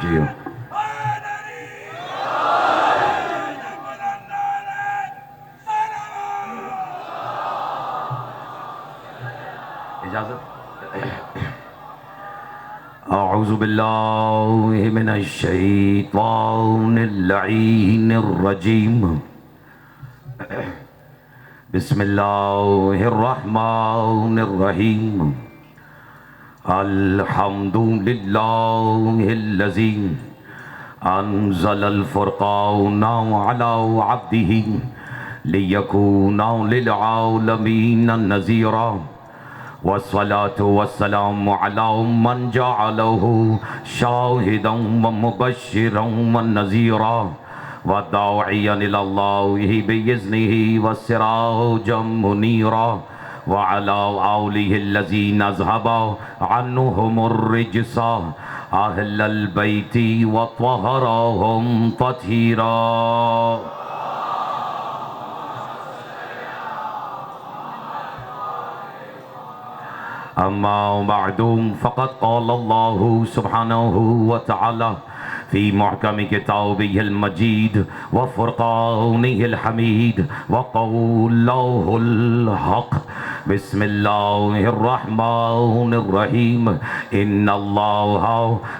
जी हो। इजाजत। अऊज़ु बिल्लाहि मिनश शैतानिर रजीम। बिस्मिल्लाहिर रहमानिर रहीम। अल्हम्दुलिल्लाहिल्लज़ी अंज़लल फ़ुरक़ाना अला अब्दिही लियकूना लिल आलमीन नज़ीरा वस्सलातु वस्सलामु अला मन जअलहु शाहिदन व मुबश्शिरन व नज़ीरा व दाइयन इलल्लाहि बिइज़्निही व सिराजम मुनीरा व अला आलिहिल्लज़ीना अज़हबा अन्हुमुर रिज्सा अहलल बैति व त्वहरहुम तत्हीरा। अम्मा बअदु फ़क़द क़ाल अल्लाहु सुब्हानहु व तआला फ़ी मुहकम किताबिहिल मजीद व फ़ुरक़ानिहिल हमीद व क़ौलिहिल हक़। बिस्मिल्लाहिर रहमानिर रहीम। इन्नल्लाहा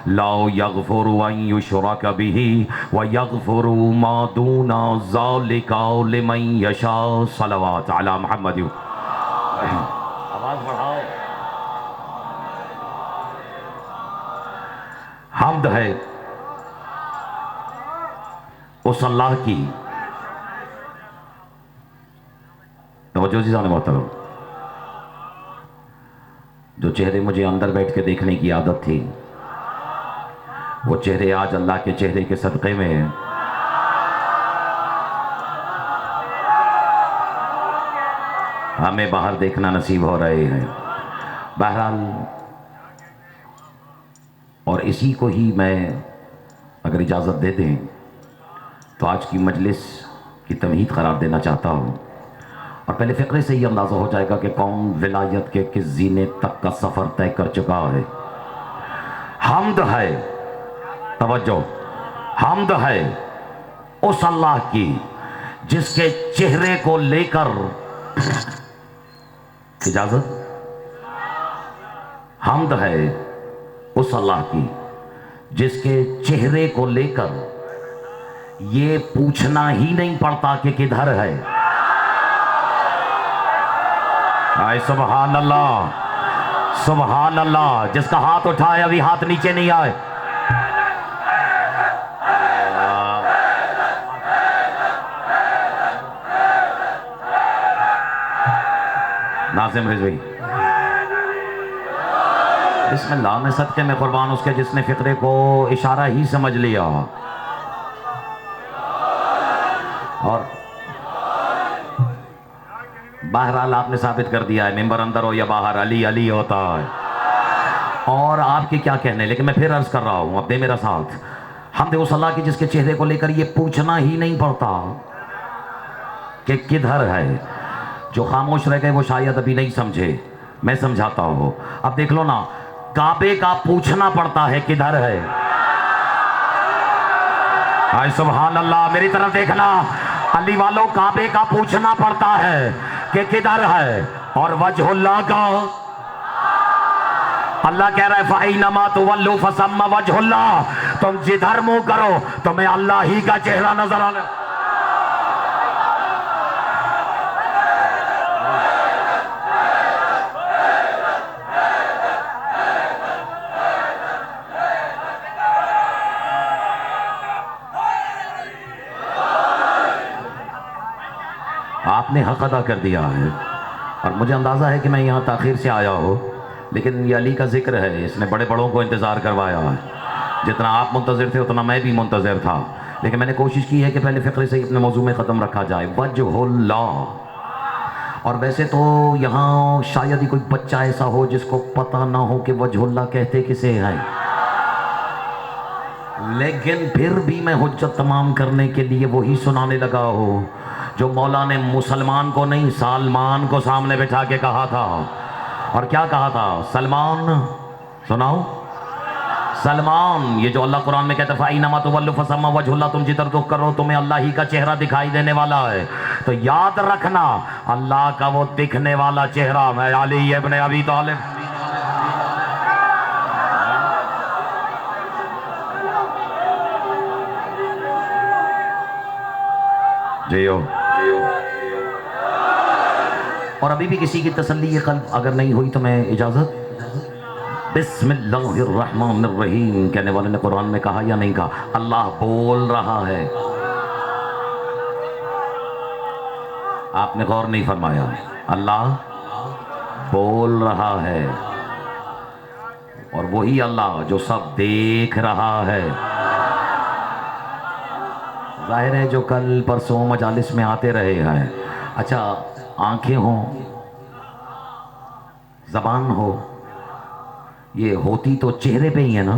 ला यग़फ़िरु अन युशरक बिही व यग़फ़िरु मा दूना ज़ालिका लिमन यशा। सल्लल्लाहु अला मुहम्मद। आवाज़ बढ़ाओ। हम्द है उस अल्लाह की, तवज्जो जी जाने मोहतरम, जो चेहरे मुझे अंदर बैठ के देखने की आदत थी, वो चेहरे आज अल्लाह के चेहरे के सदक़े में हमें बाहर देखना नसीब हो रहे हैं। बहरहाल, और इसी को ही मैं अगर इजाज़त दे दें तो आज की मजलिस की तमहीद करार देना चाहता हूँ। और पहले फ़िक्रे से ही अंदाज़ा हो जाएगा कि कौन विलायत के किस ज़ीने तक का सफ़र तय कर चुका है। हम्द है, तवज्जो, हम्द है उस अल्लाह की जिसके चेहरे को लेकर, इजाज़त, हम्द है उस अल्लाह की जिसके चेहरे को लेकर ये पूछना ही नहीं पड़ता कि किधर है। आए सुभान अल्लाह, सुभान अल्लाह। जिसका हाथ उठाए अभी हाथ नीचे नहीं आए। नाज़िम रिज़वी, बिस्मिल्लाह। में सदके में कुर्बान उसके जिसने फ़िक्रे को इशारा ही समझ लिया। और बहरहाल आपने साबित कर दिया है, मिंबर अंदर हो या बाहर, अली अली होता है। और आपके क्या कहने, लेकिन मैं फिर अर्ज कर रहा हूं, अब दे मेरा साथ। हम उस अल्लाह के जिसके चेहरे को लेकर ये पूछना ही नहीं पड़ता कि किधर है। जो खामोश रह गए वो शायद अभी नहीं समझे, मैं समझाता हूं। अब देख लो ना, काबे का पूछना पड़ता है किधर है। हाय सुभान अल्लाह, मेरी तरफ देखना। अली वालों, काबे का पूछना पड़ता है कि किधर है। और वजहुल्लाह का, अल्लाह कह रहा है फ़इन्नमा तुवल्लू फ़सम्मा वजहुल्लाह। तुम जिधर मुंह करो तुम्हें अल्लाह ही का चेहरा नजर आने। आपने हक अदा कर दिया है। और मुझे अंदाज़ा है कि मैं यहाँ ताख़ीर से आया हूँ, लेकिन ये अली का जिक्र है, इसने बड़े बड़ों को इंतज़ार करवाया है। जितना आप मुंतज़िर थे उतना मैं भी मुंतज़िर था, लेकिन मैंने कोशिश की है कि पहले फ़िक्रे से ही अपने मौजू में ख़त्म रखा जाए। वजहुल्लाह। और वैसे तो यहाँ शायद ही कोई बच्चा ऐसा हो जिसको पता ना हो कि वजहुल्लाह कहते किसे हैं, लेकिन फिर भी मैं हुज्जत तमाम करने के लिए वही सुनाने लगा हो जो मौला ने मुसलमान को नहीं, सलमान को सामने बिठा के कहा था। और क्या कहा था? सलमान, सुनाओ, सलमान, ये जो अल्लाह कुरान में कहता है फ़इन्नमा तुवल्लू फसम्मा वजहुल्लाह, तुम जिधर रुख करो तुम्हें अल्लाह ही का चेहरा दिखाई देने वाला है। तो याद रखना अल्लाह का वो दिखने वाला चेहरा मैं अली इब्न अबी तालिब। जियो। और अभी भी किसी की तसल्ली क़ल्ब अगर नहीं हुई तो मैं इजाज़त। बिस्मिल्लाहिर्रहमानिर्रहीम कहने वाले ने कुरान में कहा या नहीं कहा? अल्लाह बोल रहा है। आपने गौर नहीं फरमाया, अल्लाह बोल रहा है और वही अल्लाह जो सब देख रहा है। जाहिर है जो कल परसों मजालिस में आते रहे हैं, अच्छा आंखें हों, ज़बान हो, ये होती तो चेहरे पे ही है ना।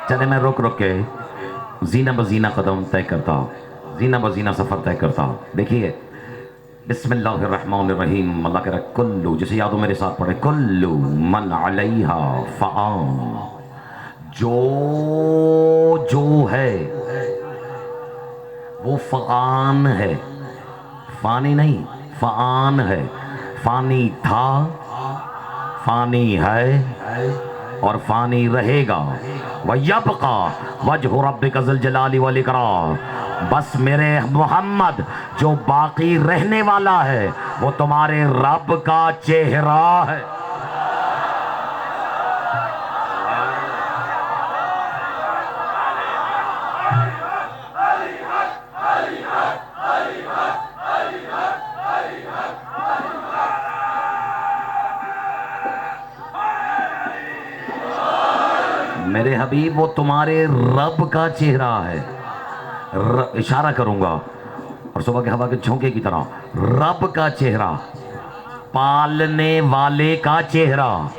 चले मैं रुक रुक के जीना बजीना कदम तय करता हूँ, जीना बजीना सफ़र तय करता हूँ। देखिए बिस्मिल्लाहिर्रहमानिर्रहीम, अल्लाह कह रहा है कुल्लू, जिसे याद हो मेरे साथ पढ़े, कुल्लू मन अलैहा फ़ान, जो है वो फ़ान है, फ़ानी नहीं फ़ान है। फ़ानी था, फ़ानी है और फ़ानी रहेगा। वयब्का वजहु रब्बिका ज़ुल जलाली वल इकराम, बस मेरे मोहम्मद जो बाकी रहने वाला है वो तुम्हारे रब का चेहरा है। मेरे हबीब वो तुम्हारे रब का चेहरा है। इशारा करूंगा और सुबह के हवा के झोंके की तरह, रब का चेहरा, पालने वाले का चेहरा।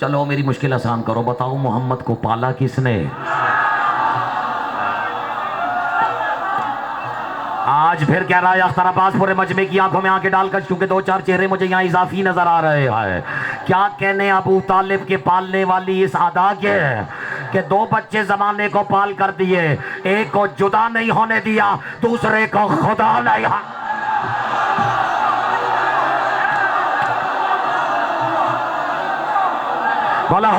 चलो मेरी मुश्किल आसान करो, बताओ मोहम्मद को पाला किसने? आज फिर कह रहा है अख्तर अब्बास पूरे मजमे की आंखों में आंखें डालकर, क्योंकि दो चार चेहरे मुझे यहाँ इजाफी नजर आ रहे हैं। क्या कहने अबू तालिब के पालने वाली इस अदा के कि दो बच्चे जमाने को पाल कर दिए, एक को जुदा नहीं होने दिया, दूसरे को खुदा नहीं। बोला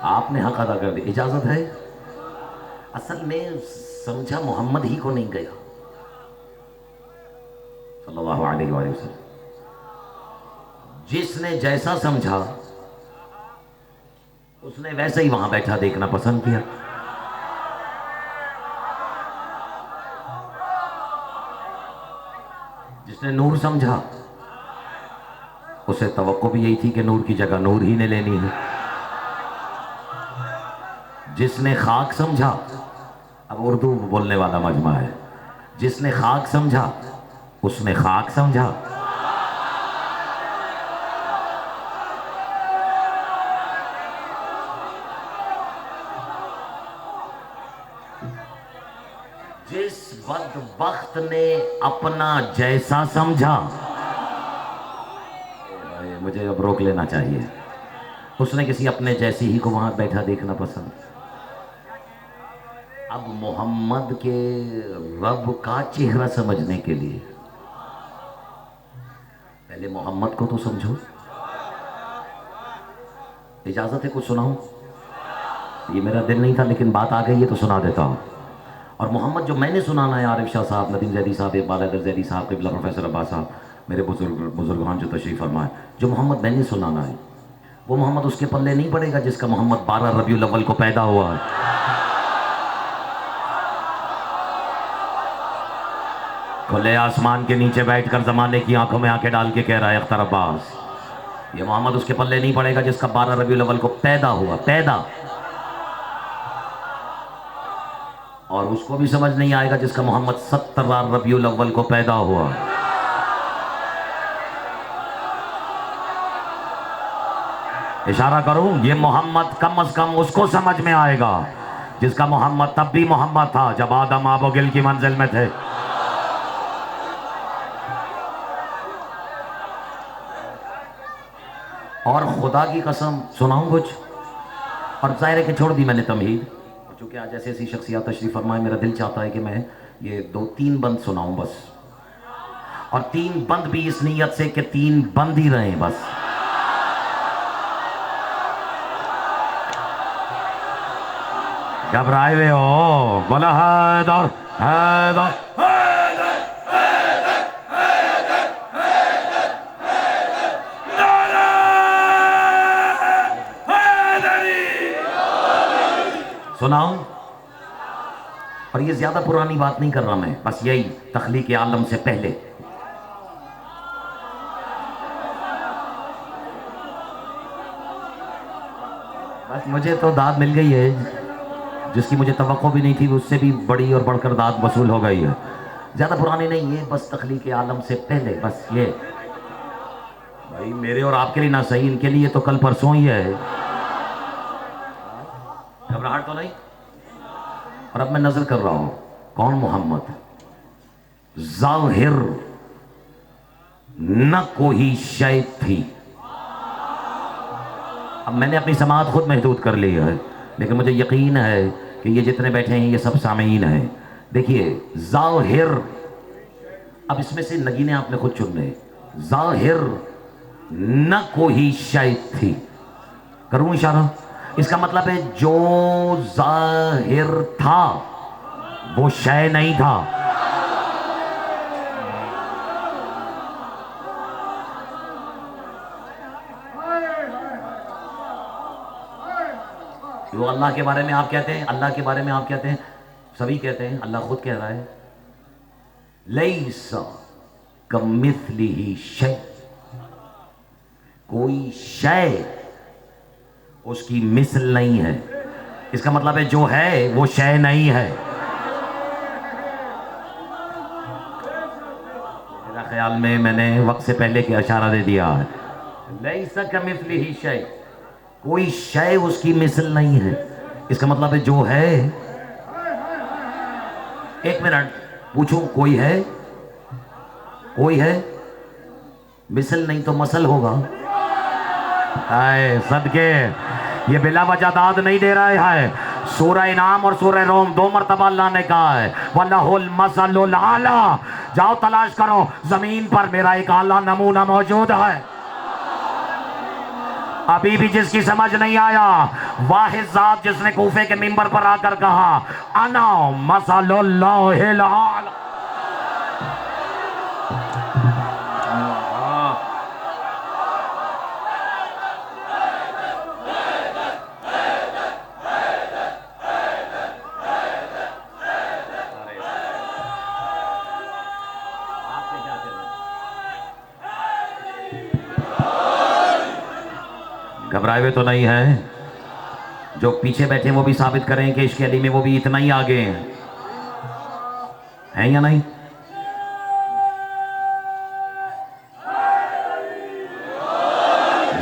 आपने हक अदा कर दी, इजाजत है। असल में समझा मोहम्मद ही को नहीं गया सल्लल्लाहु अलैहि वसल्लम। जिसने जैसा समझा उसने वैसे ही वहां बैठा देखना पसंद किया। जिसने नूर समझा उसे तवक्को भी यही थी कि नूर की जगह नूर ही ने लेनी है। जिसने खाक समझा, अब उर्दू बोलने वाला मजमा है, जिसने खाक समझा उसने खाक समझा। जिस बदबख्त ने अपना जैसा समझा, मुझे अब रोक लेना चाहिए, उसने किसी अपने जैसी ही को वहां बैठा देखना पसंद। अब मोहम्मद के रब का चेहरा समझने के लिए पहले मोहम्मद को तो समझो। इजाजत है कुछ सुनाऊं? ये मेरा दिल नहीं था लेकिन बात आ गई है तो सुना देता हूं। और मोहम्मद जो मैंने सुनाना है, आरिफ शाह साहब, नदीम जैदी साहब, इकबाल हैदर जैदी साहब, क़िबला प्रोफेसर अब्बास साहब, मेरे बुजुर्गान जो तशरीफ़ फरमाए, जो मोहम्मद मैंने सुनाना है वो मोहम्मद उसके पल्ले नहीं पड़ेगा जिसका मोहम्मद 12 रबीउल अव्वल को पैदा हुआ है। खुले आसमान के नीचे बैठकर जमाने की आंखों में आंखें डाल के कह रहा है अख्तर अब्बास, ये मोहम्मद उसके पल्ले नहीं पड़ेगा जिसका 12 रबीउल अव्वल को पैदा हुआ, पैदा। और उसको भी समझ नहीं आएगा जिसका मोहम्मद 17 रबीउल अव्वल को पैदा हुआ। इशारा करूं, ये मोहम्मद कम से कम उसको समझ में आएगा जिसका मोहम्मद तब भी मोहम्मद था जब आदम आबोगिल की मंजिल में थे। और खुदा की कसम सुनाऊं कुछ, और जाहिर है कि छोड़ दी मैंने तमहीद, चूँकि आज ऐसी ऐसी शख्सियत तशरीफ फरमाए, मेरा दिल चाहता है कि मैं ये 2-3 बंद सुनाऊं बस, और 3 बंद भी इस नीयत से कि 3 बंद ही रहें बस। घबराए हुए हो, बोला हैदर हैदर सुनाऊं। और ये ज्यादा पुरानी बात नहीं कर रहा मैं, बस यही तख्लीक आलम से पहले। बस मुझे तो दाद मिल गई है जिसकी मुझे तवक्को भी नहीं थी, उससे भी बड़ी और बढ़कर दाद वसूल हो गई है। ज्यादा पुरानी नहीं है, बस तख्लीक आलम से पहले, बस ये भाई मेरे और आपके लिए ना सही, इनके लिए तो कल परसों ही है। घबराहट तो नहीं। और अब मैं नजर कर रहा हूं कौन मोहम्मद, जाहिर न कोई शय थी। अब मैंने अपनी समाअत खुद महदूद कर ली है, लेकिन मुझे यकीन है कि ये जितने बैठे हैं ये सब सामीन हैं। देखिए जाहिर, अब इसमें से नगीने आपने खुद चुनने। जाहिर न कोई शय थी, करूं इशारा, इसका मतलब है जो जाहिर था वो शय नहीं था। वो अल्लाह के बारे में आप कहते हैं, अल्लाह के बारे में आप कहते हैं, सभी कहते हैं, अल्लाह खुद कह रहा है लैसा कमिस्लिही शै, कोई शय उसकी मिसल नहीं है। इसका मतलब है जो है वो शय नहीं है। मेरा ख्याल में मैंने वक्त से पहले की इशारा दे दिया है। लैसा कमिस्लिही शै, कोई शय उसकी मिसल नहीं है। इसका मतलब है जो है, एक मिनट पूछूं, कोई है? कोई है? मिसल नहीं तो मसल होगा। आए सदके, ये बिला वजह दाद नहीं दे रहा है। सूरह इनाम और सूरह रोम 2 मरतबा अल्लाह ने कहा है वल्लाहुल मसलुल आला। जाओ तलाश करो, जमीन पर मेरा एक आला नमूना मौजूद है। अभी भी जिसकी समझ नहीं आया, वाहिद ज़ात जिसने कूफे के मिंबर पर आकर कहा अना मसलुल्लाहिल आला। घबराए हुए तो नहीं है? जो पीछे बैठे वो भी साबित करें कि इश्क़ अली में वो भी इतना ही आगे हैं या नहीं?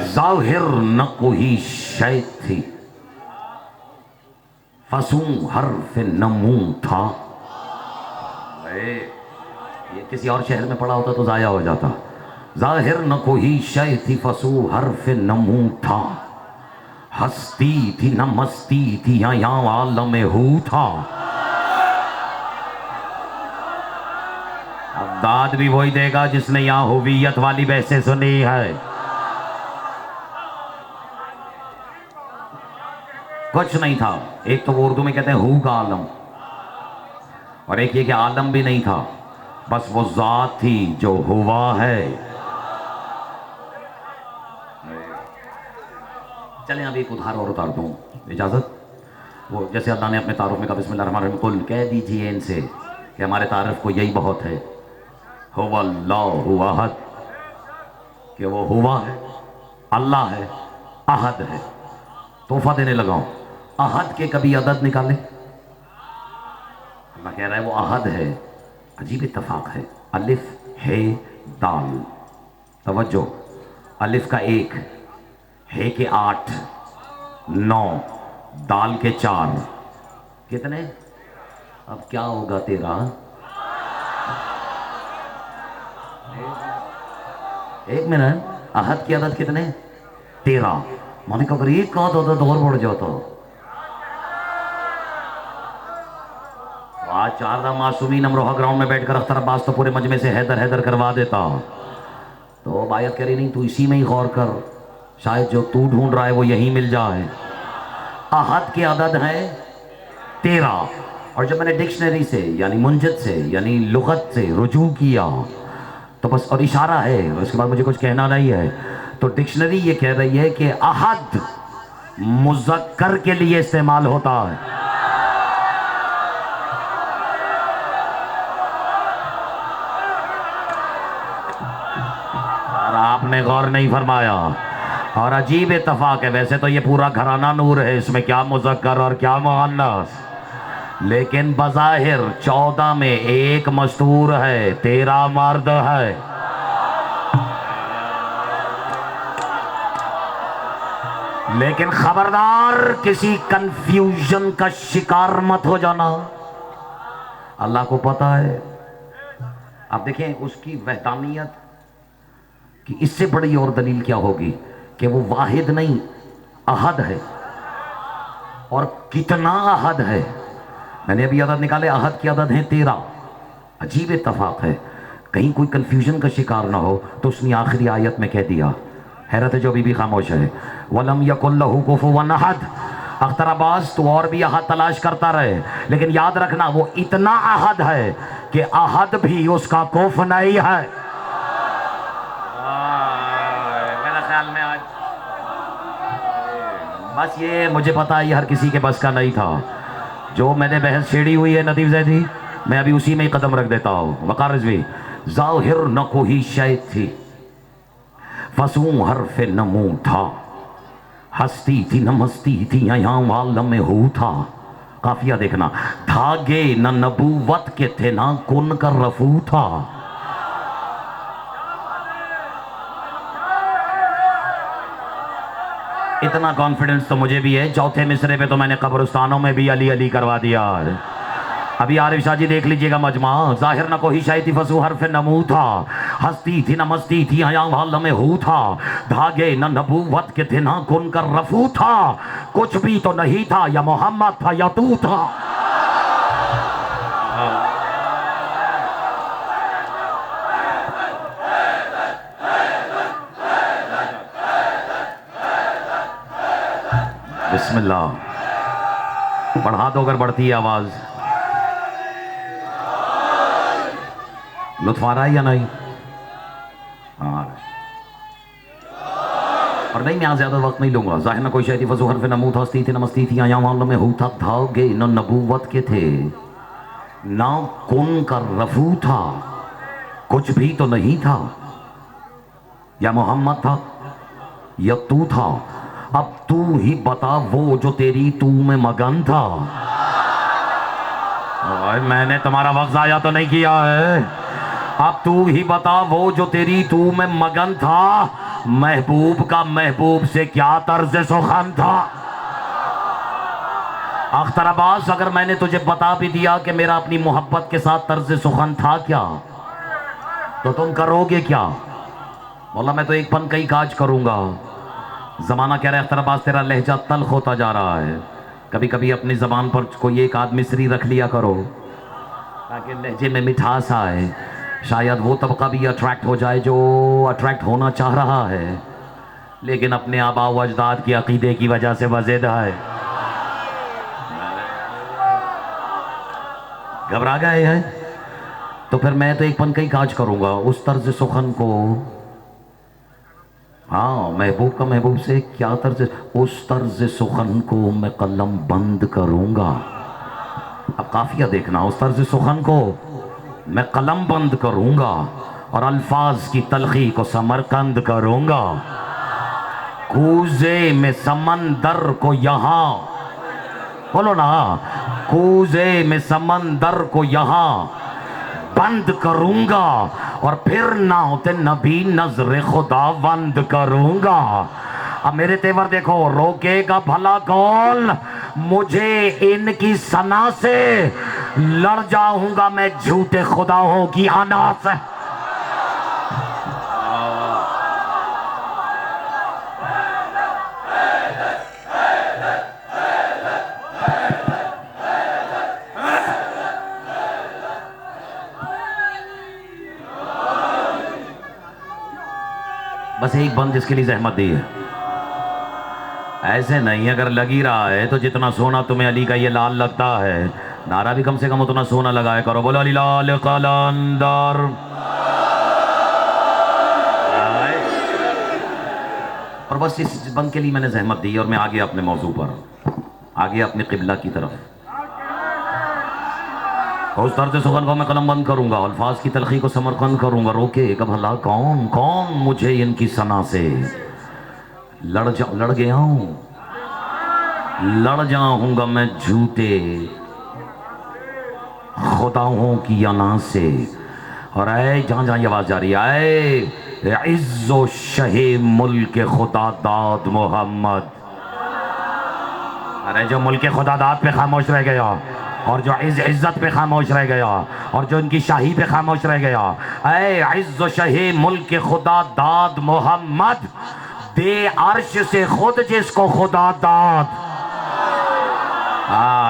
ज़ाहिर न कोई शय थी, फसूं हर्फ नमू था। ये किसी और शहर में पड़ा होता तो जाया हो जाता। ज़ाहिर न कोई शय थी, फसू हर्फ नमू था। हस्ती थी न मस्ती थी, यहाँ आलम हू था। अब दाद भी वही देगा जिसने यहाँ हुवियत वाली बहसें सुनी है। कुछ नहीं था। एक तो वो उर्दू में कहते हैं हू का आलम, और एक ये कि आलम भी नहीं था, बस वो जात थी जो हुआ है। चलें अभी एक उधार और उतार दूं, इजाज़त। वो जैसे अल्लाह ने अपने तारुफ में कहा बिस्मिल्लाहिर्रहमानिर्रहीम, कुल कह दीजिए इनसे कि हमारे तारुफ को यही बहुत है हुवल्लाहु अहद, कि वो हुआ है, अल्लाह है, अहद है। तोहफा देने लगाओ, अहद के कभी अदद निकाले? अल्लाह कह रहा है वो अहद है। अजीब इत्तफाक है। अलिफ है दाल, तवज्जो, अलिफ का 1, है के 8, 9, दाल के 4, कितने? अब क्या होगा तेरा? एक मिनट, अहद की अदद कितने? 13। मैंने कहा अगर एक का अदद और बढ़ जाता तो आज 4 मासूमीन अमरोहा ग्राउंड में बैठकर अख्तर अब्बास तो पूरे मजमे से हैदर हैदर करवा देता। तो बायत कह रही नहीं, तू इसी में ही गौर कर, शायद जो तू ढूंढ रहा है वो यहीं मिल जाए। अहद के अदद है 13, और जब मैंने डिक्शनरी से यानी मुंजद से यानी लुगत से रुजू किया तो बस, और इशारा है, और उसके बाद मुझे कुछ कहना नहीं है, तो डिक्शनरी ये कह रही है कि अहद मुज़क्कर के लिए इस्तेमाल होता है। और आपने गौर नहीं फरमाया। और अजीब इत्तफाक है, वैसे तो ये पूरा घराना नूर है, इसमें क्या मुज़क्कर और क्या मुअन्नस, लेकिन बज़ाहिर 14 में 1 मस्तूर है, 13 मर्द है। लेकिन खबरदार किसी कंफ्यूजन का शिकार मत हो जाना, अल्लाह को पता है। आप देखें उसकी वहदानियत कि इससे बड़ी और दलील क्या होगी कि वो वाहिद नहीं, अहद है। और कितना अहद है, मैंने अभी अदद निकाले, अहद की अदद है 13। अजीब इत्तफाक है, कहीं कोई कंफ्यूजन का शिकार ना हो तो उसने आखिरी आयत में कह दिया, हैरत है जो अभी भी खामोश है, वलम यकुल्लहु कुफुवन अहद। अख्तर अब्बास तो और भी अहद तलाश करता रहे, लेकिन याद रखना वो इतना अहद है कि अहद भी उसका कुफ नहीं है। मेरे ख्याल में आज बस ये मुझे पता है, ये हर किसी के बस का नहीं था। जो मैंने बहस छेड़ी हुई है नदीम जैदी, मैं अभी उसी में ही कदम रख देता हूँ। वकार रिजवी, ज़ाहिर न कोई शय थी, फसूं हर्फ नमू था, हस्ती थी न मस्ती थी, यहाँ वालम में हो था। काफिया देखना, धागे न नबूवत के थे, ना कुन कर रफू था। इतना कॉन्फिडेंस तो मुझे भी है, चौथे मिसरे पे तो मैंने कब्रिस्तानों में भी अली अली करवा दिया। अभी आरिफ शाह जी देख लीजिएगा मजमा, जाहिर न कोई शायद थी, फसू हर्फ नमू था, हस्ती थी न मस्ती थी, हयाम में हू था, धागे न नबूवत के थे, ना कुन कर रफू था। कुछ भी तो नहीं था, या मोहम्मद था या तू था। बिस्मिल्लाह, बढ़ा दो अगर बढ़ती है आवाज। लुत्फ आ रहा है या नहीं? हाँ, और नहीं, मैं यहाँ ज्यादा वक्त नहीं लूंगा। जाहिर न कोई शायद फजू हरफ नमू था, हस्ती थी न मस्ती थी, आया मामलों में हू था, धागे न नबूवत के थे, ना कुन का रफू था। कुछ भी तो नहीं था, या मोहम्मद था या तू था। अब तू ही बता, वो जो तेरी तू में मगन था। मैंने तुम्हारा वक्त जाया तो नहीं किया है। अब तू ही बता, वो जो तेरी तू में मगन था, महबूब का महबूब से क्या तर्ज सुखन था। अख्तर अब्बास, अगर मैंने तुझे बता भी दिया कि मेरा अपनी मोहब्बत के साथ तर्ज सुखन था क्या, तो तुम करोगे क्या? बोला मैं तो एक पन कई काज करूंगा। जमाना कह रहा है अख्तर अब्बास तेरा लहजा तल्ख होता जा रहा है, कभी कभी अपनी जबान पर कोई एक आध मिसरी रख लिया करो ताकि लहजे में मिठास आए। शायद वो तबका भी अट्रैक्ट हो जाए जो अट्रैक्ट होना चाह रहा है, लेकिन अपने आबा व अजदाद की अकीदे की वजह से वज़ेद है। घबरा गए हैं? तो फिर मैं तो एक पन कई काज करूंगा, उस तर्ज सुखन को, हाँ महबूब का महबूब से क्या तर्ज, उस तर्ज सुखन को मैं कलम बंद करूंगा। अब काफिया देखना, उस तर्ज सुखन को मैं कलम बंद करूंगा और अल्फाज की तलखी को समरकंद करूंगा। कूजे में समंदर को यहाँ, बोलो ना, कूजे में समंदर को यहाँ बंद करूंगा और फिर नाउते नबी नजर खुदा बंद करूंगा। अब मेरे तेवर देखो, रोकेगा भला कौन मुझे इनकी सना से, लड़ जाऊंगा मैं झूठे खुदाओं की अना से। बस एक बंद जिसके लिए जहमत दी है। ऐसे नहीं, अगर लगी रहा है तो जितना सोना तुम्हें अली का ये लाल लगता है, नारा भी कम से कम उतना सोना लगाया करो। बोलो अली लाल कलंदर। और बस इस बंद के लिए मैंने जहमत दी और मैं आ गया अपने मौजू पर, आ गया अपने किबला की तरफ। उस दर्द सुखन को मैं कलम बंद करूंगा, अल्फाज की तलखी को समरकंद करूंगा। रोके का भला कौन कौन मुझे इनकी सना से, लड़ गया हूं, लड़ जाऊंगा मैं झूठे खुदाओं की अना से। और ऐ जहां जहां ये आवाज जा रही है, ऐ इज्जो शहे मुल्क खुदा दाद मोहम्मद। अरे जो मुल्क खुदा दाद पे खामोश रह गया और जो इज्जत पे खामोश रह गया और जो इनकी शाही पे खामोश रह गया, ऐ इज्जो शहे मुल्क खुदा दाद मोहम्मद, दे अर्श से खुद जिसको खुदा दाद।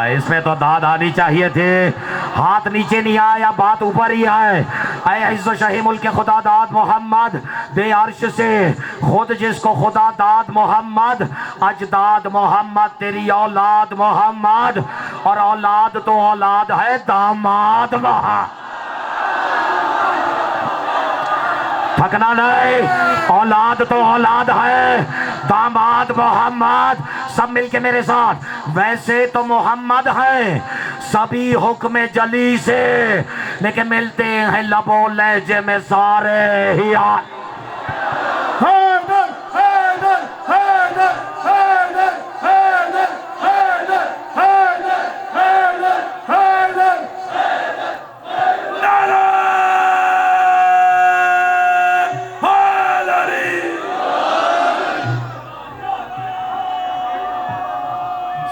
इसमें तो दाद आनी चाहिए थे, हाथ नीचे नहीं आया, बात ऊपर ही है। ऐ इज्जो शाही मुल्क खुदा दाद मोहम्मद, दे अर्श से खुद जिसको खुदा दाद मोहम्मद। अजदाद मोहम्मद तेरी औलाद मोहम्मद, और औलाद तो औलाद है दामाद मोहम्मद। थकना नहीं, औलाद तो औलाद है दामाद मोहम्मद। सब मिलके मेरे साथ, वैसे तो मोहम्मद है सभी हुक्म जली से, लेकिन मिलते हैं लबो लहजे में सारे ही।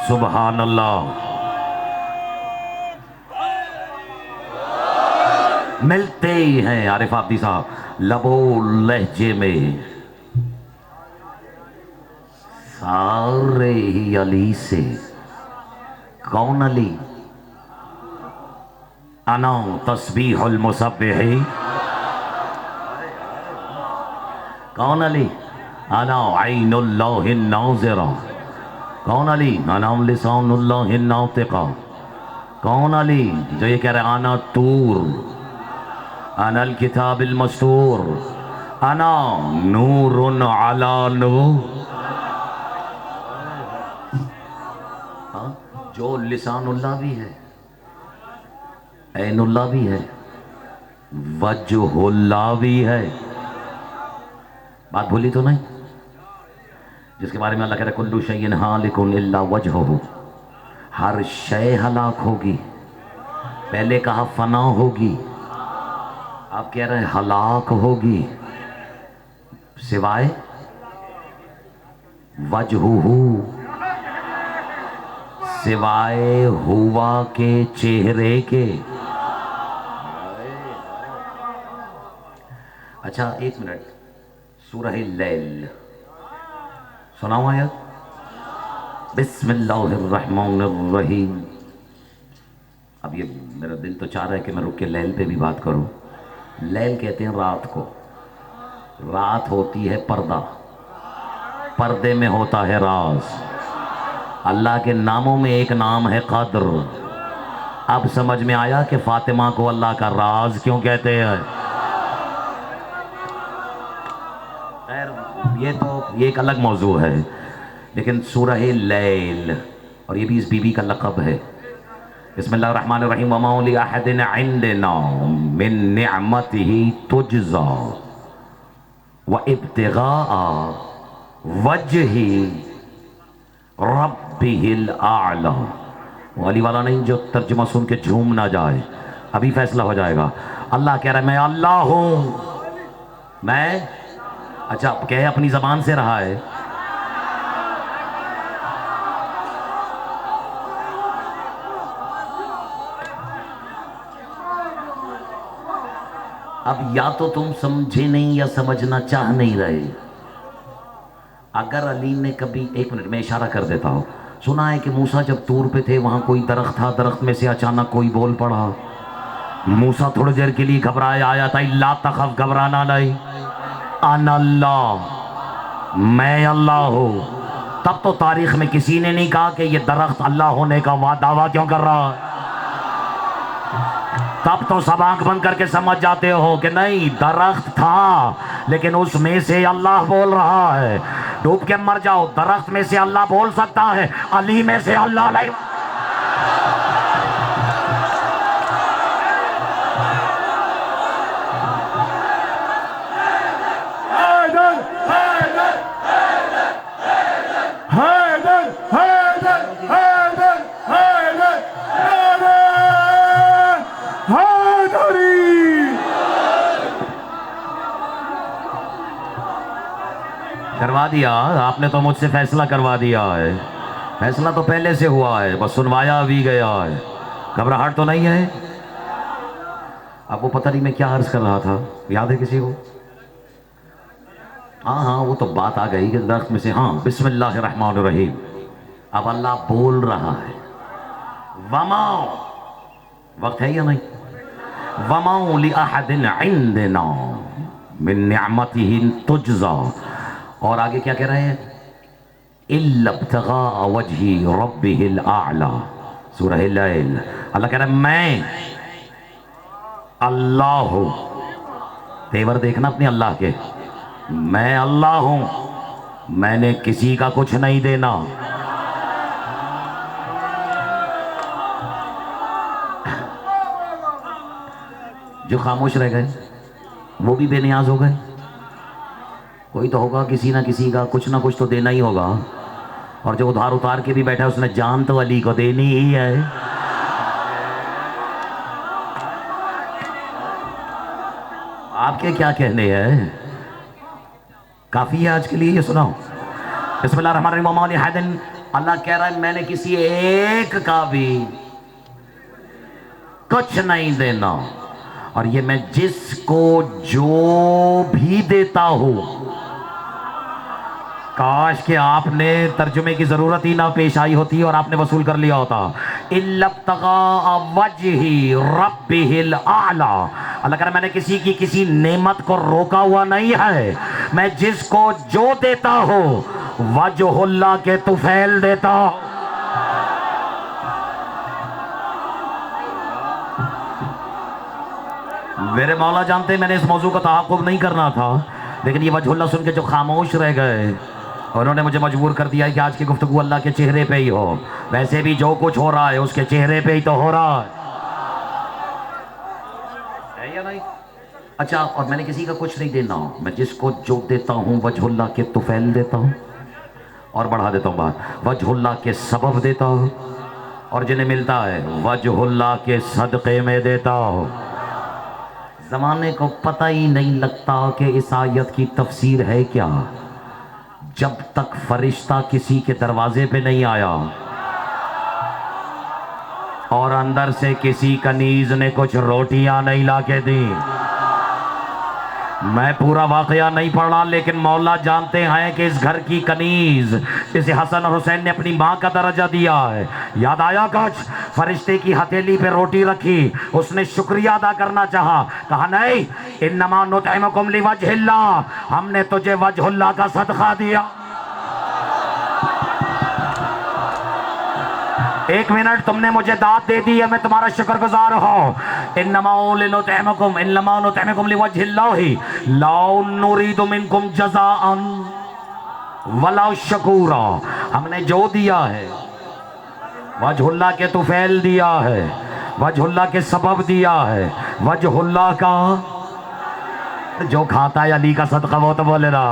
सुभान अल्लाह। मिलते ही हैं आरिफ आब्दी साहब लबो लहजे में सारे ही अली से। कौन अली? अना तस्बीहुल मुसब्बिह। कौन अली? अना ऐनुल्लाहिन नाज़िरा। कौन अली? अनाम लिसानुल्लाहिन नातिका। कौन अली? जो ये कह रहे आना तूर, अनल किताबिल मस्तूर, अना नूरुन अला नूर। जो लिसानुल्लाह भी है, ऐनुल्लाह भी है, वजहुल्लाह भी है। बात भूली तो नहीं? जिसके बारे में अल्लाह कह रहा है कुल्लु शैइन हालिकुन इल्ला वजहहु, हर शय हलाक होगी। पहले कहा फना होगी, आप कह रहे हैं हलाक होगी, सिवाय वजहुहु, सिवाय हुआ के चेहरे के। अच्छा एक मिनट, सूरह लैल सुनाओ आयत। बिस्मिल्लाहिर्रहमानिर्रहीम। अब ये मेरा दिल तो चाह रहा है कि मैं रुक के लैल पे भी बात करूं। लैल कहते हैं रात को। रात होती है पर्दा, पर्दे में होता है राज। अल्लाह के नामों में एक नाम है कद्र। अब समझ में आया कि फातिमा को अल्लाह का राज क्यों कहते हैं। ये तो ये एक अलग मौजू है, लेकिन सूरह लैल, और ये भी इस बीबी का लक़ब है। बिस्मिल्लाहिर्रहमानिर्रहीम वमा लि अहदिन इंदना मिन निअमतिही तुजज़ा व इब्तिगा वजही रब्बिहिल आला। वाली वाला नहीं जो तर्जुमा सुन के झूम ना जाए, अभी फैसला हो जाएगा। अल्लाह कह रहा है मैं अल्लाह हूं, मैं अच्छा कह अपनी जबान से रहा है। अब या तो तुम समझे नहीं या समझना चाह नहीं रहे। अगर अली ने कभी, एक मिनट में इशारा कर देता हूँ, सुना है कि मूसा जब तूर पे थे वहां कोई दरख्त था, दरख्त में से अचानक कोई बोल पड़ा। मूसा थोड़ी देर के लिए घबराए आया था, ला तखफ, घबराना नहीं, अन अल्लाह, मैं अल्लाह हूँ। तब तो तारीख में किसी ने नहीं कहा कि ये दरख्त अल्लाह होने का दावा क्यों कर रहा है। तब तो सब आंख बंद करके समझ जाते हो कि नहीं, दरख्त था लेकिन उसमें से अल्लाह बोल रहा है। डूब के मर जाओ, दरख्त में से अल्लाह बोल सकता है, अली में से अल्लाह नहीं। करवा दिया आपने तो, मुझसे फैसला करवा दिया है। फैसला तो पहले से हुआ है, बस सुनवाया भी गया है। घबराहट तो नहीं है। अब वो पता नहीं मैं क्या अर्ज कर रहा था, याद है किसी को? हाँ वो तो बात आ गई कि दरख्त में से, हाँ बिस्मिल्लाहिर्रहमानिर्रहीम, अब अल्लाह बोल रहा है। वमा, वक्त है या नहीं? वमा लि अहदिन इंदना मिन निअमतिही तुजज़ा। और आगे क्या कह रहे हैं? इल्ला इब्तिगा वजही रब्बिहिल आला, सूरह लैल। अल्लाह कह रहा है मैं अल्लाह हूं। तेवर देखना अपने अल्लाह के, मैं अल्लाह हूं, मैंने किसी का कुछ नहीं देना। जो खामोश रह गए वो भी बेनियाज हो गए। कोई तो होगा, किसी ना किसी का कुछ ना कुछ तो देना ही होगा। और जो उधार उतार के भी बैठा है उसने जान तो अली को देनी ही है। आपके क्या कहने हैं? काफी है आज के लिए, ये सुनाओ। बिस्मिल्लाहिर्रहमानिर्रहीम। अल्लाह कह रहा है मैंने किसी एक का भी कुछ नहीं देना, और ये मैं जिसको जो भी देता हूं, काश के आपने तर्जुमे की जरूरत ही ना पेश आई होती और आपने वसूल कर लिया होता। इल्लब्तगा वजही रब्बिहिल आला। अल्लाह कह रहा मैंने किसी की किसी नेमत को रोका हुआ नहीं है, मैं जिसको जो देता हूं वजहुल्लाह के तुफैल देता हूं। मेरे मौला जानते मैंने इस मौजू का तहक़्क़ुक़ नहीं करना था, लेकिन ये वजहुल्लाह सुन के जो खामोश रह गए उन्होंने मुझे मजबूर कर दिया है कि आज की गुफ्तगू अल्लाह के चेहरे पे ही हो। वैसे भी जो कुछ हो रहा है उसके चेहरे पे ही तो हो रहा है या नहीं? अच्छा, और मैंने किसी का कुछ नहीं देना, मैं जिसको जो देता हूँ वजहुल्लाह के तुफैल देता हूँ। और बढ़ा देता हूँ बात, वजहुल्लाह के सबब देता हूँ, और जिन्हें मिलता है वजहुल्लाह के सदक़े में देता हूँ। ज़माने को पता ही नहीं लगता कि इस आयत की तफसीर है क्या, जब तक फरिश्ता किसी के दरवाजे पे नहीं आया और अंदर से किसी कनीज ने कुछ रोटियां नहीं लाके दी। मैं पूरा वाकया नहीं पढ़ा, लेकिन मौला जानते हैं कि इस घर की कनीज जिसे हसन और हुसैन ने अपनी माँ का दर्जा दिया है, याद आया कुछ? फरिश्ते की हथेली पे रोटी रखी, उसने शुक्रिया अदा करना चाहा, कहा नहीं, इन्नमा नुतइमुकुम लिवजहिल्लाह, हमने तुझे वजहुल्लाह का सदका दिया। एक मिनट, तुमने मुझे दात दे दी है, मैं तुम्हारा शुक्रगुजार हूँ। इन्नमा नुतइमुकुम लिवजहिल्लाहि ला नुरीदु मिनकुम जज़ाअन वला शकूरा। हमने जो दिया है वजहुल्लाह के तुफैल दिया है, वजहुल्लाह के सबब दिया है, वजहुल्लाह का जो खाता है अली का सदका वो तो बोले ना,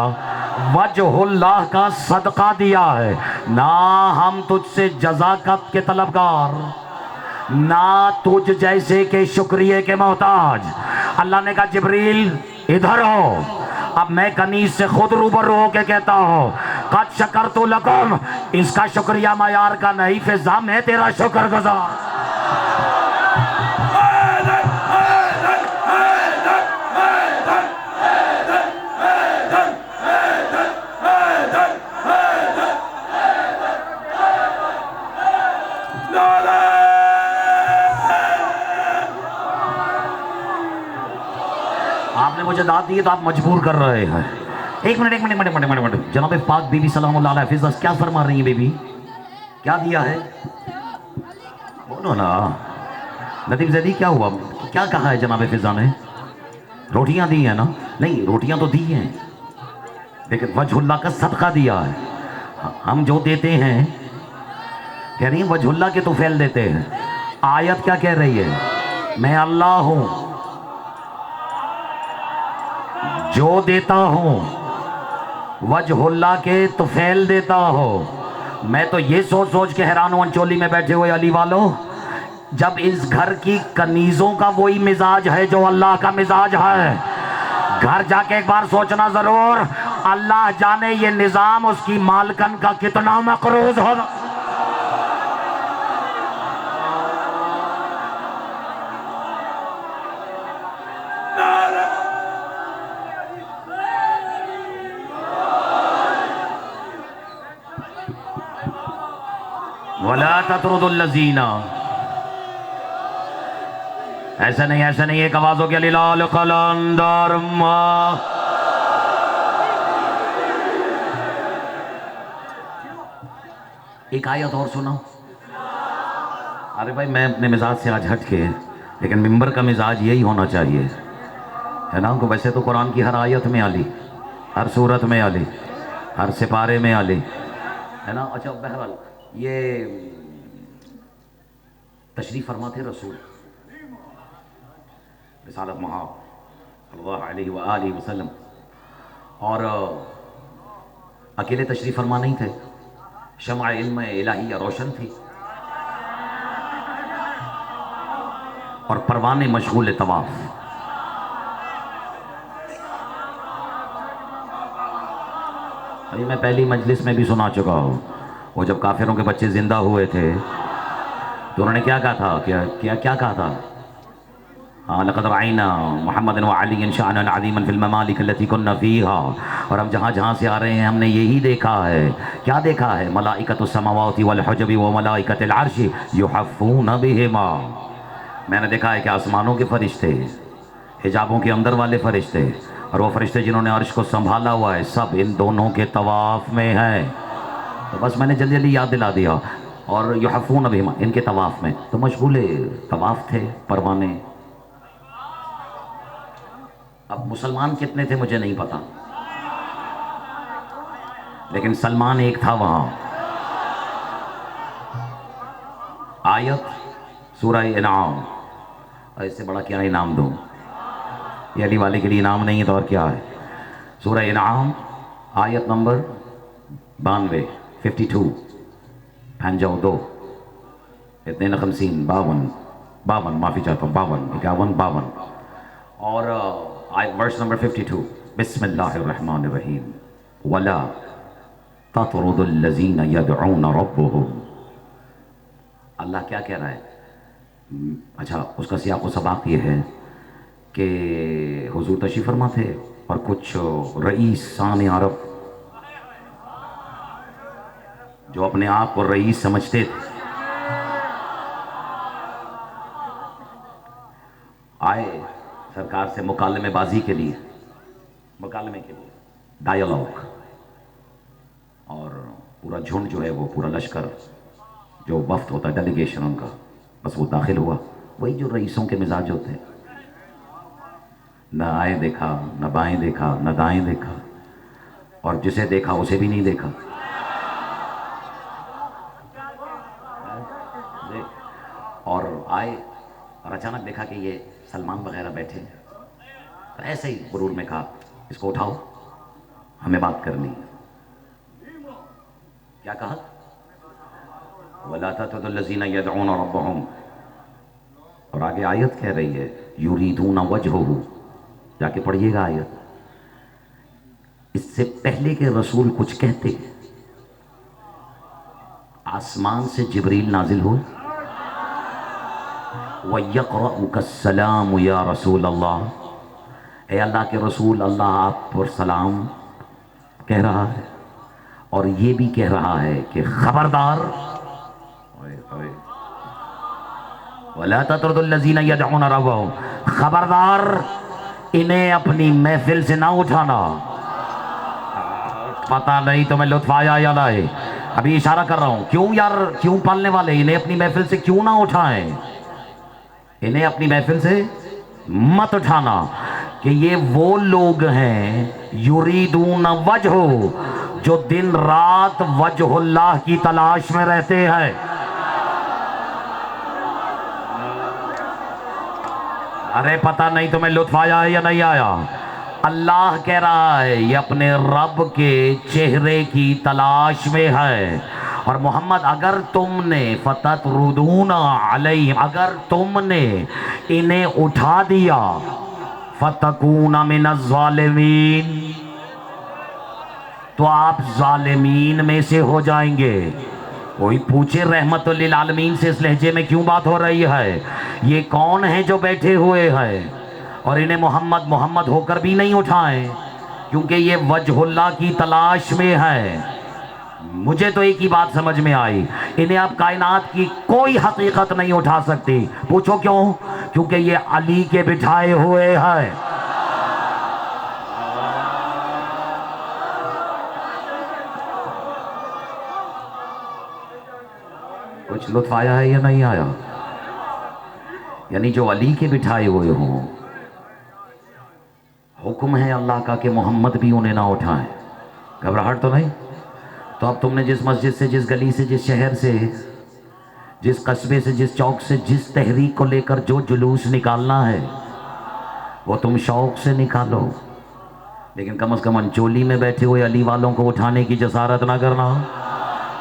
वजहुल्लाह का सदका दिया है। ना हम तुझसे जज़ाकत के तलबगार, ना तुझ जैसे के शुक्रिया के मोहताज। अल्लाह ने कहा जिब्रील इधर हो। अब मैं कनीज से खुद रूबरू होके कहता हूँ कद शकरतु लकुम, इसका शुक्रिया मयार का नहीं, फिजा मैं तेरा शुक्रगुजार। आपने मुझे दाद दी है तो आप मजबूर कर रहे हैं। एक मिनट एक minute minute minute minute minute जनाब पाक बीबी सलामुल्लाह अलैहा फिजा क्या फरमा रही है? बेबी क्या दिया है? बोलो ना लतीफ जैदी, क्या हुआ? क्या कहा है जनाब फिजा ने? रोटियां दी हैं ना? नहीं, रोटियां तो दी हैं, लेकिन वजहुल्लाह का सदका दिया है। हम जो देते हैं, कह रही है वजहुल्लाह के तो फैल देते हैं। आयत क्या कह रही है? मैं अल्लाह हूं जो देता हूं, वजहुल्लाह के तुफैल देता हो। मैं तो ये सोच सोच के हैरान हूं अंचोली में बैठे हुए अली वालों, जब इस घर की कनीजों का वही मिजाज है जो अल्लाह का मिजाज है। घर जाके एक बार सोचना जरूर, अल्लाह जाने ये निजाम उसकी मालकन का कितना मकरूज होगा। वला ततरुदुल्लज़ीना, ऐसा नहीं ऐसा नहीं, एक आवाज हो गया लिलाल कलंदर मा। एक आयत और सुना। अरे भाई मैं अपने मिजाज से आज हट के, लेकिन मिंबर का मिजाज यही होना चाहिए, है ना? तो वैसे तो कुरान की हर आयत में अली, हर सूरत में अली, हर सिपारे में अली, है ना? अच्छा बहरहाल ये तशरीफ़ फरमा थे रसूल रिसालत महाब सल्लल्लाहु अलैहि वसल्लम, और अकेले तशरीफ़ फरमा नहीं थे, शम्अ इल्म इलाहिया रोशन थी और परवाने मशगूल तवाफ। अभी मैं पहली मजलिस में भी सुना चुका हूँ, वो जब काफिरों के बच्चे जिंदा हुए थे तो उन्होंने क्या कहा था? क्या कहा था? लक़द रअयना मुहम्मदन व अलीयन शाअनन अज़ीमन फ़िल ममालिक लती कुन्ना फ़ीहा। और हम जहाँ जहाँ से आ रहे हैं हमने यही देखा है। क्या देखा है? मलाइकतुस समावाति वल हुजबि व मलाइकतुल अर्शि युहफ़्फ़ूना बिहिमा। मैंने देखा है कि आसमानों के फरिश्ते, हिजाबों के अंदर वाले फरिश्ते, और वो फरिश्ते जिन्होंने अर्श को संभाला हुआ है, सब इन दोनों के तवाफ़ में है। तो बस मैंने जल्दी जल्दी याद दिला दिया। और युहफ़्फ़ूना बिहिमा, इनके तवाफ़ में तो मशगूल तवाफ़ थे परवाने। अब मुसलमान कितने थे मुझे नहीं पता, लेकिन सलमान एक था वहाँ। आयत सूरह इनाम, और इससे बड़ा क्या इनाम दूँ? ये अली वाले के लिए इनाम नहीं है तो और क्या है? सूरह इनाम आयत नंबर 92, 52, 52, इतने न 52, माफ़ी चाहता हूँ, 52, 51, और वर्स नंबर 52, बिस्मिल्लाहिर्रहमानिर्रहीम, वला ततरुदुल्लज़ीना यदऊना रब्बहुम। अल्लाह क्या कह रहा है? अच्छा, उसका सियाक़ व सबाक़ ये है कि हुज़ूर तशरीफ़ फरमा थे और कुछ रईसान अरब जो अपने आप को रईस समझते थे आए सरकार से मुकालमेबाजी के लिए, मुकालमे के लिए, डायलॉग। और पूरा झुंड जो है वो, पूरा लश्कर जो वफ्द होता है, डेलीगेशन उनका, बस वो दाखिल हुआ। वही जो रईसों के मिजाज होते हैं, न आए देखा, न बाएं देखा, न दाएं देखा, और जिसे देखा उसे भी नहीं देखा। कि ये सलमान वगैरह बैठे हैं, तो ऐसे ही गुरूर में कहा इसको उठाओ, हमें बात करनी है। क्या कहा? वला ततरुद्दल्लज़ीना यदऊना रब्बहुम, और आगे आयत कह रही है युरीदूना वजहहू, जाके पढ़िएगा आयत। इससे पहले के रसूल कुछ कहते, आसमान से जिब्रील नाजिल हो, वयक़रउकस्सलाम या रसूल अल्लाह, ए अल्लाह के रसूल, अल्लाह आप पर सलाम कह रहा है, और ये भी कह रहा है कि खबरदार, वला ततरुद्दल्लज़ीना यदऊना रब्बहुम, खबरदार इन्हें अपनी महफिल से ना उठाना। पता नहीं तुम्हें लुत्फ आया या नहीं, अभी इशारा कर रहा हूं। क्यों यार, क्यों पालने वाले, इन्हें अपनी महफिल से क्यों ना उठाएं, इन्हें अपनी महफिल से मत उठाना, कि ये वो लोग हैं युरीदून वजहो, जो दिन रात वजहुल्लाह की तलाश में रहते हैं। अरे पता नहीं तुम्हें लुत्फ आया है या नहीं आया। अल्लाह कह रहा है ये अपने रब के चेहरे की तलाश में है। और मोहम्मद, अगर तुमने फततरुदूना अलैहिम, अगर तुमने इन्हें उठा दिया, फतकूना मिनज़ ज़ालिमीन, तो आप जालिमीन में से हो जाएंगे। कोई पूछे रहमतुल लिल आलमीन से इस लहजे में क्यों बात हो रही है, ये कौन है जो बैठे हुए हैं और इन्हें मोहम्मद मोहम्मद होकर भी नहीं उठाएं, क्योंकि ये वजहुल्लाह की तलाश में है। मुझे तो एक ही बात समझ में आई, इन्हें अब कायनात की कोई हकीकत नहीं उठा सकती। पूछो क्यों? क्योंकि ये अली के बिठाए हुए हैं। कुछ लुत्फ आया है या नहीं आया? यानी जो अली के बिठाए हुए हों, हुक्म है अल्लाह का कि मोहम्मद भी उन्हें ना उठाएं। घबराहट तो नहीं? तो अब तुमने जिस मस्जिद से, जिस गली से, जिस शहर से, जिस कस्बे से, जिस चौक से, जिस तहरीक को लेकर जो जुलूस निकालना है, वो तुम शौक से निकालो, लेकिन कम से कम अंचोली में बैठे हुए अली वालों को उठाने की जसारत ना करना,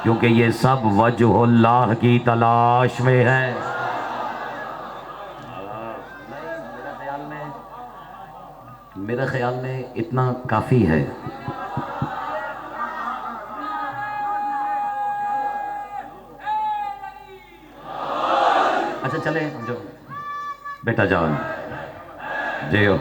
क्योंकि ये सब वजहुल्लाह की तलाश में है। मेरे ख्याल में इतना काफ़ी है। अच्छा चले जो बेटा जान जय हो।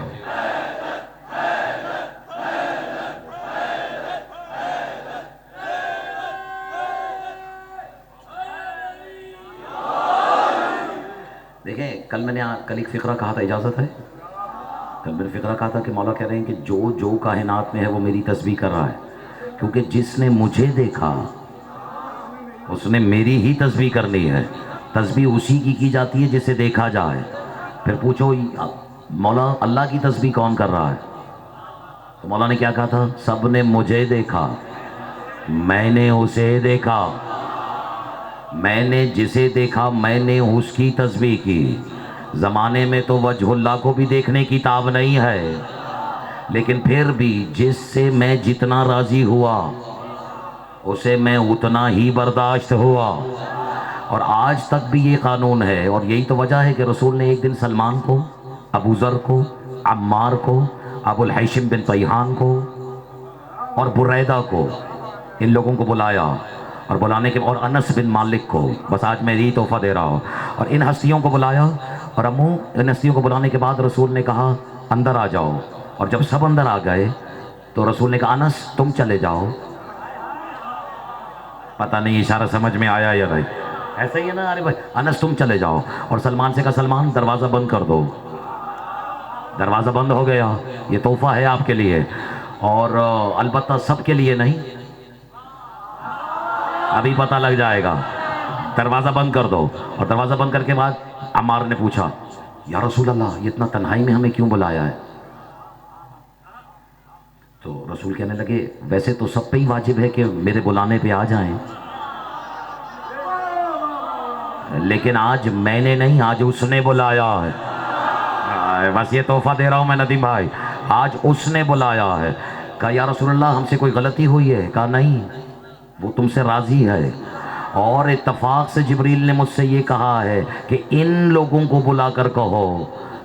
देखें, कल एक फ़िक्रा कहा था, इजाज़त है? कल मैंने फ़िक्रा कहा था कि मौला कह रहे हैं कि जो जो कायनात में है वो मेरी तस्बीह कर रहा है, क्योंकि जिसने मुझे देखा उसने मेरी ही तस्बीह करनी है। तस्बीह उसी की जाती है जिसे देखा जाए। फिर पूछो मौला अल्लाह की तस्बीह कौन कर रहा है? तो मौला ने क्या कहा था? सब ने मुझे देखा, मैंने उसे देखा, मैंने जिसे देखा मैंने उसकी तस्बीह की। ज़माने में तो वजहुल्लाह को भी देखने की ताब नहीं है, लेकिन फिर भी जिससे मैं जितना राज़ी हुआ उसे मैं उतना ही बर्दाश्त हुआ। और आज तक भी ये कानून है, और यही तो वजह है कि रसूल ने एक दिन सलमान को, अबू ज़र को, अम्मार को, अबुल हैशिम बिन तैहान को और बुरैदा को, इन लोगों को बुलाया, और बुलाने के और अनस बिन मालिक को, बस आज मैं यही तोहफ़ा दे रहा हूँ, और इन हस्तियों को बुलाया। और अम्मू, इन हस्तियों को बुलाने के बाद रसूल ने कहा अंदर आ जाओ, और जब सब अंदर आ गए तो रसूल ने कहा अनस तुम चले जाओ। पता नहीं इशारा समझ में आया या नहीं? ऐसा ही है ना? अरे भाई अनस तुम चले जाओ, और सलमान से कहा सलमान दरवाज़ा बंद कर दो। दरवाज़ा बंद हो गया। ये तोहफ़ा है आपके लिए, और अलबत्ता सबके लिए नहीं, अभी पता लग जाएगा। दरवाज़ा बंद कर दो। और दरवाज़ा बंद करके बाद अम्मार ने पूछा या रसूल अल्लाह, ये इतना तन्हाई में हमें क्यों बुलाया है? तो रसूल कहने लगे वैसे तो सब पे ही वाजिब है कि मेरे बुलाने पे आ जाएं, लेकिन आज मैंने नहीं, आज उसने बुलाया है। है, बस ये तोहफा दे रहा हूँ मैं नदीम भाई। आज उसने बुलाया है, कहा या रसूलल्लाह हमसे कोई गलती हुई है? कहा नहीं, वो तुमसे राज़ी है। और इत्तफाक से जिब्रील ने मुझसे ये कहा है कि इन लोगों को बुलाकर कहो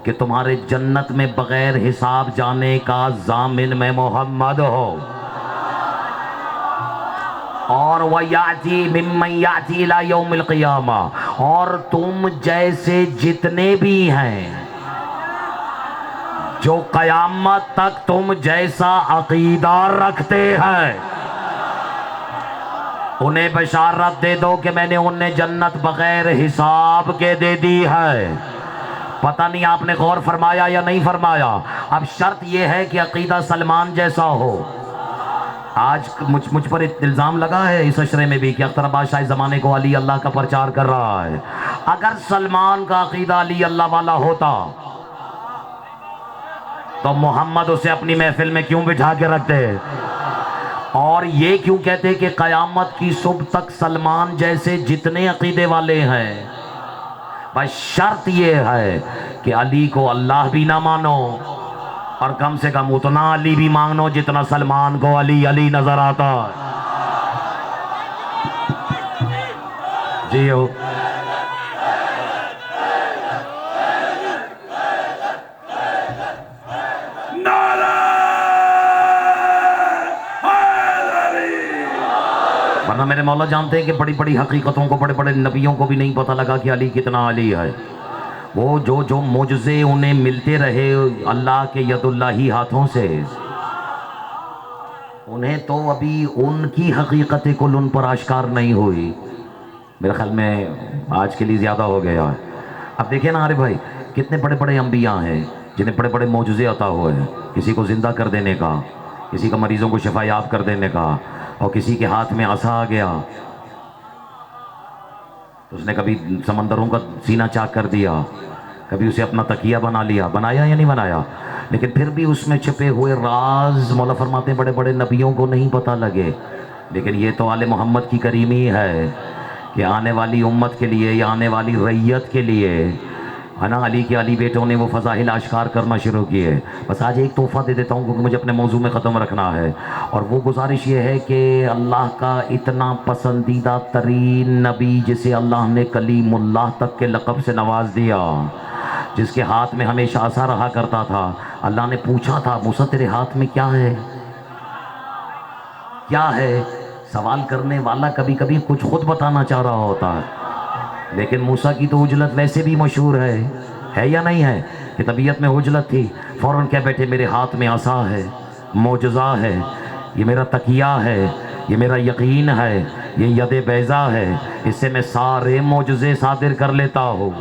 कि तुम्हारे जन्नत में बग़ैर हिसाब जाने का ज़ामिन मैं मोहम्मद हो। और वयाती मिम्मन याती ला यौमिल क़ियामा, और तुम जैसे जितने भी हैं जो क़यामत तक तुम जैसा अक़ीदा रखते हैं, उन्हें बशारत दे दो कि मैंने उन्हें जन्नत बग़ैर हिसाब के दे दी है। पता नहीं आपने गौर फरमाया या नहीं फरमाया। अब शर्त यह है कि अक़ीदा सलमान जैसा हो। आज मुझ पर इल्ज़ाम लगा है इस अशरे में भी कि अख्तर बादशाह ज़माने को अली अल्लाह का प्रचार कर रहा है। अगर सलमान का अक़ीदा अली अल्लाह वाला होता तो मोहम्मद उसे अपनी महफिल में क्यों बिठा के रखते, और ये क्यों कहते कि क़यामत की सुबह तक सलमान जैसे जितने अक़ीदे वाले हैं, बस शर्त ये है कि अली को अल्लाह भी ना मानो और कम से कम उतना अली भी मानो जितना सलमान को अली अली नजर आता है। जी हो। वरना मेरे मौला जानते हैं कि बड़ी बड़ी हकीकतों को, बड़े बड़े नबियों को भी नहीं पता लगा कि अली कितना अली है। वो जो मुझसे उन्हें मिलते रहे अल्लाह के यदुल्लाही हाथों से, उन्हें तो अभी उनकी हकीकत कुल उन पर आश्कार नहीं हुई। मेरे ख्याल में आज के लिए ज़्यादा हो गया है। अब देखिए ना, अरे भाई कितने बड़े बड़े अंबिया हैं जिन्हें बड़े बड़े मौजूज़े अता हुए हैं, किसी को ज़िंदा कर देने का, किसी का मरीज़ों को शफायाब कर देने का, और किसी के हाथ में आसा आ गया तो उसने कभी समंदरों का सीना चाक कर दिया, कभी उसे अपना तकिया बना लिया। बनाया या नहीं बनाया? लेकिन फिर भी उसमें छिपे हुए राज मौला फरमाते हैं बड़े बड़े नबियों को नहीं पता लगे। लेकिन ये तो आले मोहम्मद की करीमी है कि आने वाली उम्मत के लिए या आने वाली रैयत के लिए, है ना, अली के अली बेटों ने वो फ़ज़ाइल आश्कार करना शुरू किए। बस आज एक तोहफ़ा दे देता हूँ क्योंकि मुझे अपने मौजू में ख़त्म रखना है, और वो गुजारिश ये है कि अल्लाह का इतना पसंदीदा तरीन नबी जिसे अल्लाह ने कलीमुल्लाह तक के लक़ब से नवाज दिया, जिसके हाथ में हमेशा आसा रहा करता था, अल्लाह ने पूछा था मूसा तेरे हाथ में क्या है, क्या है? सवाल करने वाला कभी कभी कुछ खुद बताना चाह रहा होता है, लेकिन मूसा की तो उजलत वैसे भी मशहूर है या नहीं है कि तबीयत में उजलत थी। फ़ौरन क्या बैठे, मेरे हाथ में आसा है, मोजज़ा है, ये मेरा तकिया है, ये मेरा यकीन है, ये यद बैज़ा है, इससे मैं सारे मोजज़े सादिर कर लेता हूँ।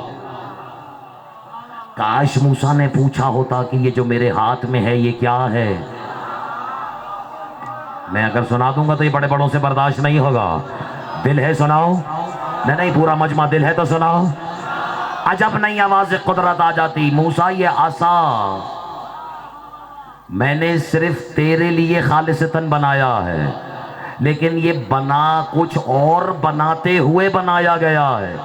काश मूसा ने पूछा होता कि ये जो मेरे हाथ में है ये क्या है। मैं अगर सुना दूंगा तो ये बड़े बड़ों से बर्दाश्त नहीं होगा। दिल है सुनाओ? नहीं, पूरा मजमा दिल है तो सुनाओ। अजब नहीं आवाज़ कुदरत आ जाती, मूसा ये आसा मैंने सिर्फ तेरे लिए खालिसतन बनाया है, लेकिन ये बना कुछ और बनाते हुए बनाया गया है।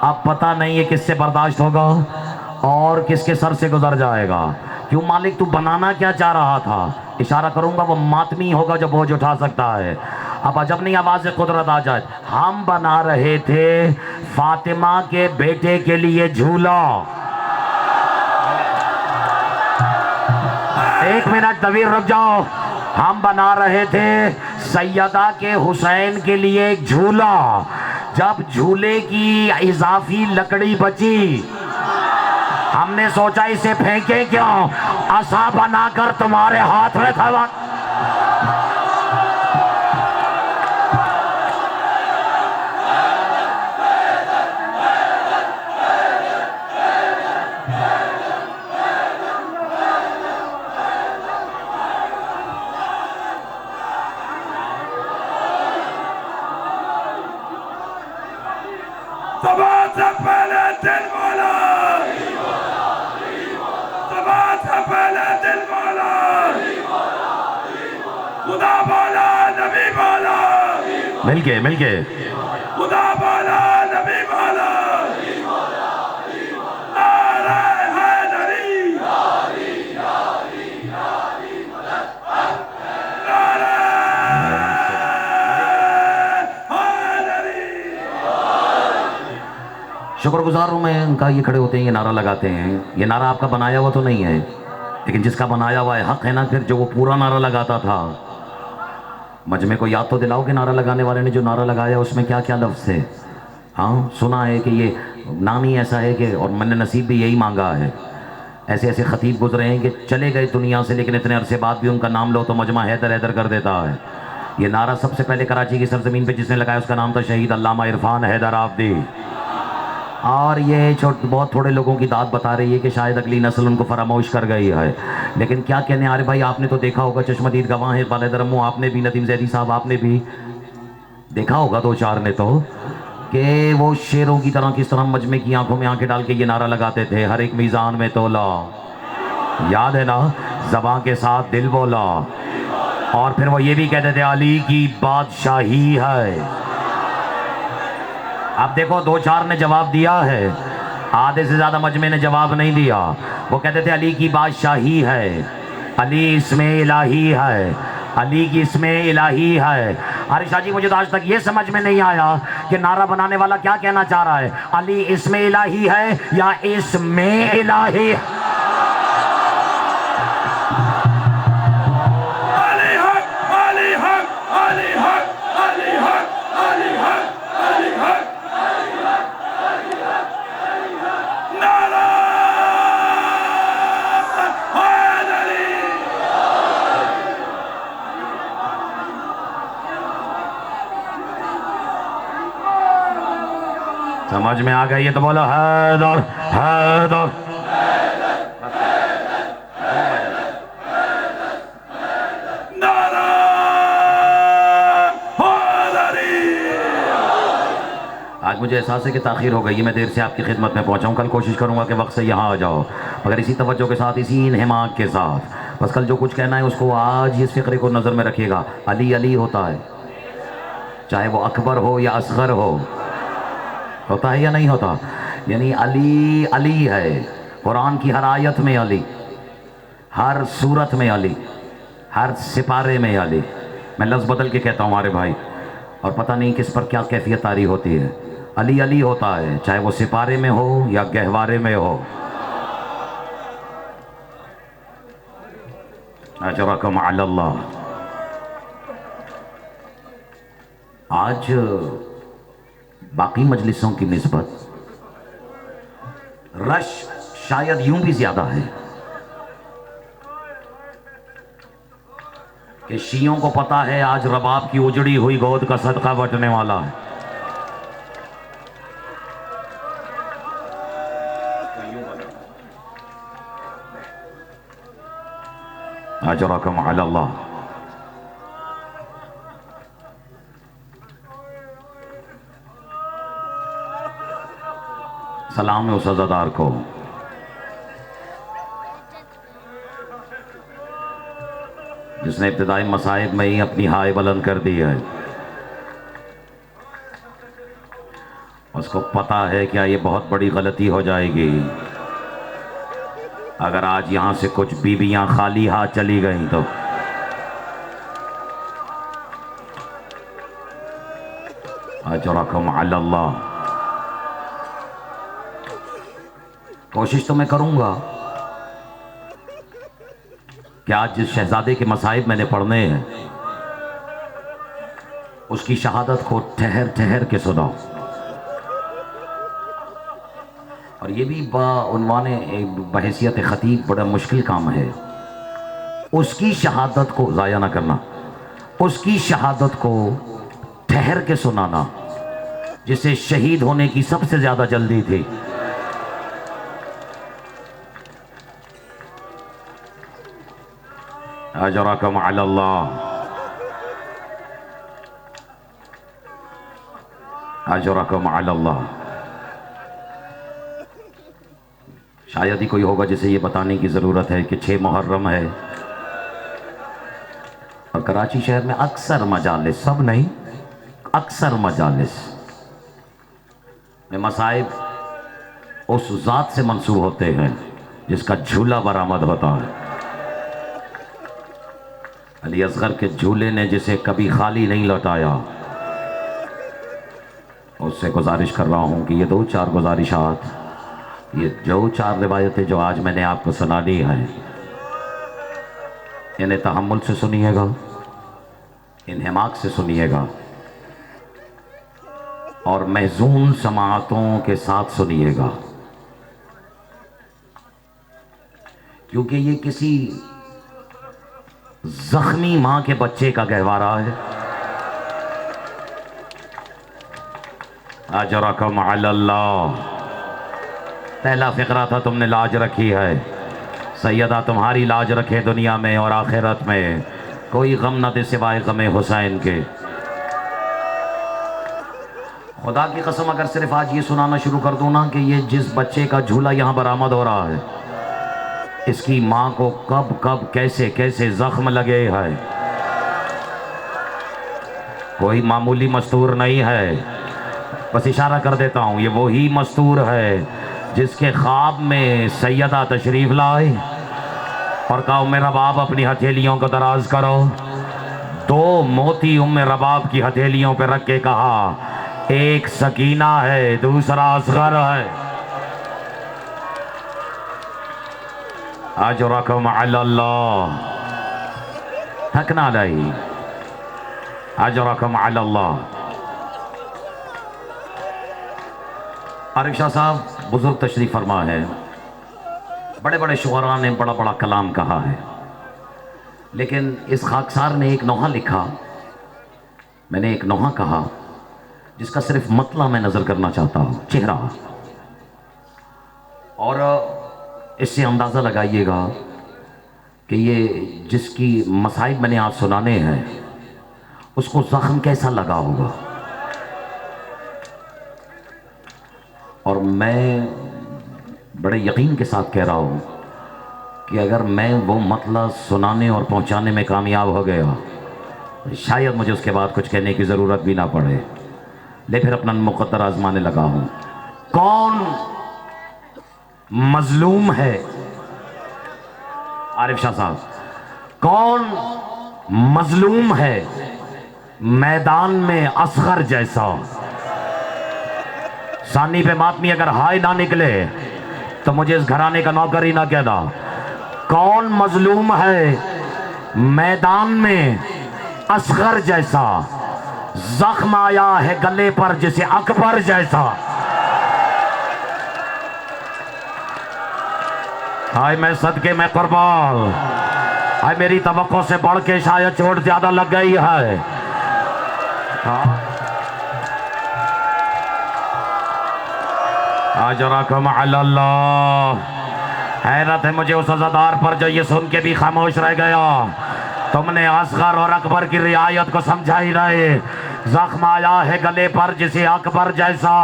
अब पता नहीं है किससे बर्दाश्त होगा और किसके सर से गुजर जाएगा। क्यों मालिक, तू बनाना क्या चाह रहा था? इशारा करूंगा वो मातमी होगा जो बोझ उठा सकता है। अब अजब नहीं आवाज़ कुदरत आ जाए। हम बना रहे थे फातिमा के बेटे के लिए झूला। एक मिनट तवीर रुक जाओ। हम बना रहे थे सैयदा के हुसैन के लिए एक झूला। जब झूले की इजाफी लकड़ी बची, हमने सोचा इसे फेंके क्यों, आसा बनाकर तुम्हारे हाथ में था। सबसे पहले दिल बोला, सबसे पहले दिल बोला, खुदा बोला, नबी बोला, मिल के खुदा बोला, नबी बोला, शुक्रगुजार हूँ मैं उनका, ये खड़े होते हैं, ये नारा लगाते हैं। ये नारा आपका बनाया हुआ तो नहीं है, लेकिन जिसका बनाया हुआ है हक है ना फिर जो वो पूरा नारा लगाता था। मजमे को याद तो दिलाओ कि नारा लगाने वाले ने जो नारा लगाया उसमें क्या क्या लफ्ज़ थे। हाँ, सुना है कि ये नाम ही ऐसा है कि, और मैंने नसीब भी यही मांगा है। ऐसे ऐसे ख़तीब गुजरे हैं कि चले गए दुनिया से, लेकिन इतने अरसे बाद भी उनका नाम लो तो मजमा हैदर हैदर कर देता है। ये नारा सबसे पहले कराची की सरजमीन पे जिसने लगाया उसका नाम था शहीद अल्लामा इरफान हैदर आबदी। और ये बहुत थोड़े लोगों की दाद बता रही है कि शायद अगली नस्ल उनको फरामोश कर गई है, लेकिन क्या कहने आरे भाई, आपने तो देखा होगा, चश्मदीद गवाह है वालिद रमो, आपने भी, नदीम जैदी साहब आपने भी देखा होगा, दो चार ने तो, कि वो शेरों की तरह किस तरह मजमे की आंखों में आंखें डाल के ये नारा लगाते थे, हर एक मीज़ान में तोला, याद है ना, ज़बां के साथ दिल बोला। और फिर वो ये भी कहते थे अली की बादशाही है। अब देखो दो चार ने जवाब दिया है, आधे से ज़्यादा मजमे ने जवाब नहीं दिया। वो कहते थे अली की बादशाही है, अली इसमें इलाही है, अली की इसमें इलाही है। अरे शाह जी, मुझे तो आज तक ये समझ में नहीं आया कि नारा बनाने वाला क्या कहना चाह रहा है, अली इसमें इलाही है या इसमें इलाही है? अली हक, अली हक, अली हक, अली हक, अली हक, अली हक, नारा हैदरी। समझ में आ गई है तो बोलो हैदर हैदर। नारा हैदरी। आज मुझे एहसास है कि ताख़ीर हो गई है, मैं देर से आपकी खिदमत में पहुंचा हूं। कल कोशिश करूंगा कि वक्त से यहाँ आ जाओ, मगर इसी तवज्जो के साथ, इसी इन्हिमाक के साथ। बस कल जो कुछ कहना है उसको आज इस फ़िक्रे को नज़र में रखिएगा। अली अली होता है, चाहे वो अकबर हो या असगर हो, होता है या नहीं होता? यानी अली अली है, कुरान की हर आयत में अली, हर सूरत में अली, हर सिपारे में अली। मैं लफ्ज़ बदल के कहता हूँ हमारे भाई, और पता नहीं किस पर क्या कैफियत तारी होती है। अली अली होता है, चाहे वो सिपारे में हो या गहवारे में हो। अजरकम अल्लाह। आज बाकी मजलिसों की निस्बत रश शायद यूं भी ज्यादा है कि शियों को पता है आज रबाब की उजड़ी हुई गोद का सदका बटने वाला है। अजरकम अल्लाह। सलाम है उस अज़ादार को जिसने इब्तिदाई मसाइब में ही अपनी हाय बुलंद कर दी है। उसको पता है क्या ये बहुत बड़ी गलती हो जाएगी अगर आज यहाँ से कुछ बीबियाँ खाली हाथ चली गईं तो। अजरकुम अल्लाह। कोशिश तो मैं करूंगा कि आज जिस शहजादे के मसाइब मैंने पढ़ने हैं उसकी शहादत को ठहर ठहर के सुनाओ। और ये भी बाउन्वाने बहैसियत खतीब बड़ा मुश्किल काम है, उसकी शहादत को ज़ाया ना करना, उसकी शहादत को ठहर के सुनाना, जिसे शहीद होने की सबसे ज़्यादा जल्दी थी। अजरकुम अल्लाह। अजरकुम अल्लाह। शायद ही कोई होगा जिसे ये बताने की ज़रूरत है कि 6 मुहर्रम है और कराची शहर में अक्सर मजालिस, सब नहीं, अक्सर मजालिस में मसाइब उस ज़ात से मंसूब होते हैं जिसका झूला बरामद होता है। अली असगर के झूले ने जिसे कभी खाली नहीं लौटाया, उससे गुजारिश कर रहा हूँ कि ये 2-4 गुजारिशात, ये जो 4 रिवायतें जो आज मैंने आपको सुना दी हैं, इन्हें तहम्मुल से सुनिएगा, इन्हिमाक से सुनिएगा और महजून समाअतों के साथ सुनिएगा, क्योंकि ये किसी जख्मी मां के बच्चे का गहवारा है। अजरकम अलल्लाह, पहला फिक्रा था तुमने लाज रखी है, सैयदा तुम्हारी लाज रखे दुनिया में और आखिरत में, कोई गम न दे सिवाय गमे हुसैन के। खुदा की कसम अगर सिर्फ आज ये सुनाना शुरू कर दूं ना कि ये जिस बच्चे का झूला यहाँ बरामद हो रहा है, इसकी माँ को कब कब कैसे कैसे जख्म लगे हैं, कोई मामूली मस्तूर नहीं है। बस इशारा कर देता हूँ, ये वही मस्तूर है जिसके ख्वाब में सैयदा तशरीफ लाए और कहा उम्मे रबाब अपनी हथेलियों को दराज करो। 2 मोती उम्मे रबाब की हथेलियों पर रख के कहा, एक सकीना है, दूसरा असगर है। अजरकम अलल्लाह, हक ना लाई, अजरकम अलल्लाह। आरिफ शाह साहब बुजुर्ग तशरीफ फरमा है, बड़े बड़े शुअरा ने बड़ा बड़ा कलाम कहा है, लेकिन इस खाकसार ने एक नोहा लिखा, मैंने एक नोहा कहा जिसका सिर्फ मतला मैं नज़र करना चाहता हूँ, चेहरा, और इससे अंदाज़ा लगाइएगा कि ये जिसकी मसाइब मैंने आज सुनाने हैं उसको ज़ख्म कैसा लगा होगा। और मैं बड़े यकीन के साथ कह रहा हूँ कि अगर मैं वो मतलब सुनाने और पहुँचाने में कामयाब हो गया, शायद मुझे उसके बाद कुछ कहने की ज़रूरत भी ना पड़े। ले फिर अपना मुक़द्दर आजमाने लगा हूँ। कौन मजलूम है, आरिफ शाह साहब, कौन मजलूम है मैदान में असगर जैसा। सानी पे मातमी अगर हाय ना निकले तो मुझे इस घराने का नौकर ही ना कहना। कौन मजलूम है मैदान में असगर जैसा, जख्म आया है गले पर जिसे अकबर जैसा। हाय मैं सदके में कुर्बान, हाय मेरी तवक्को से बढ़ के शायद चोट ज्यादा लग गई है। अजरकम अलल्लाह, हैरत है मुझे उस अज़ादार पर जो ये सुन के भी खामोश रह गया। तुमने असगर और अकबर की रियायत को समझा ही रहे। जख्म आया है गले पर जिसे अकबर जैसा।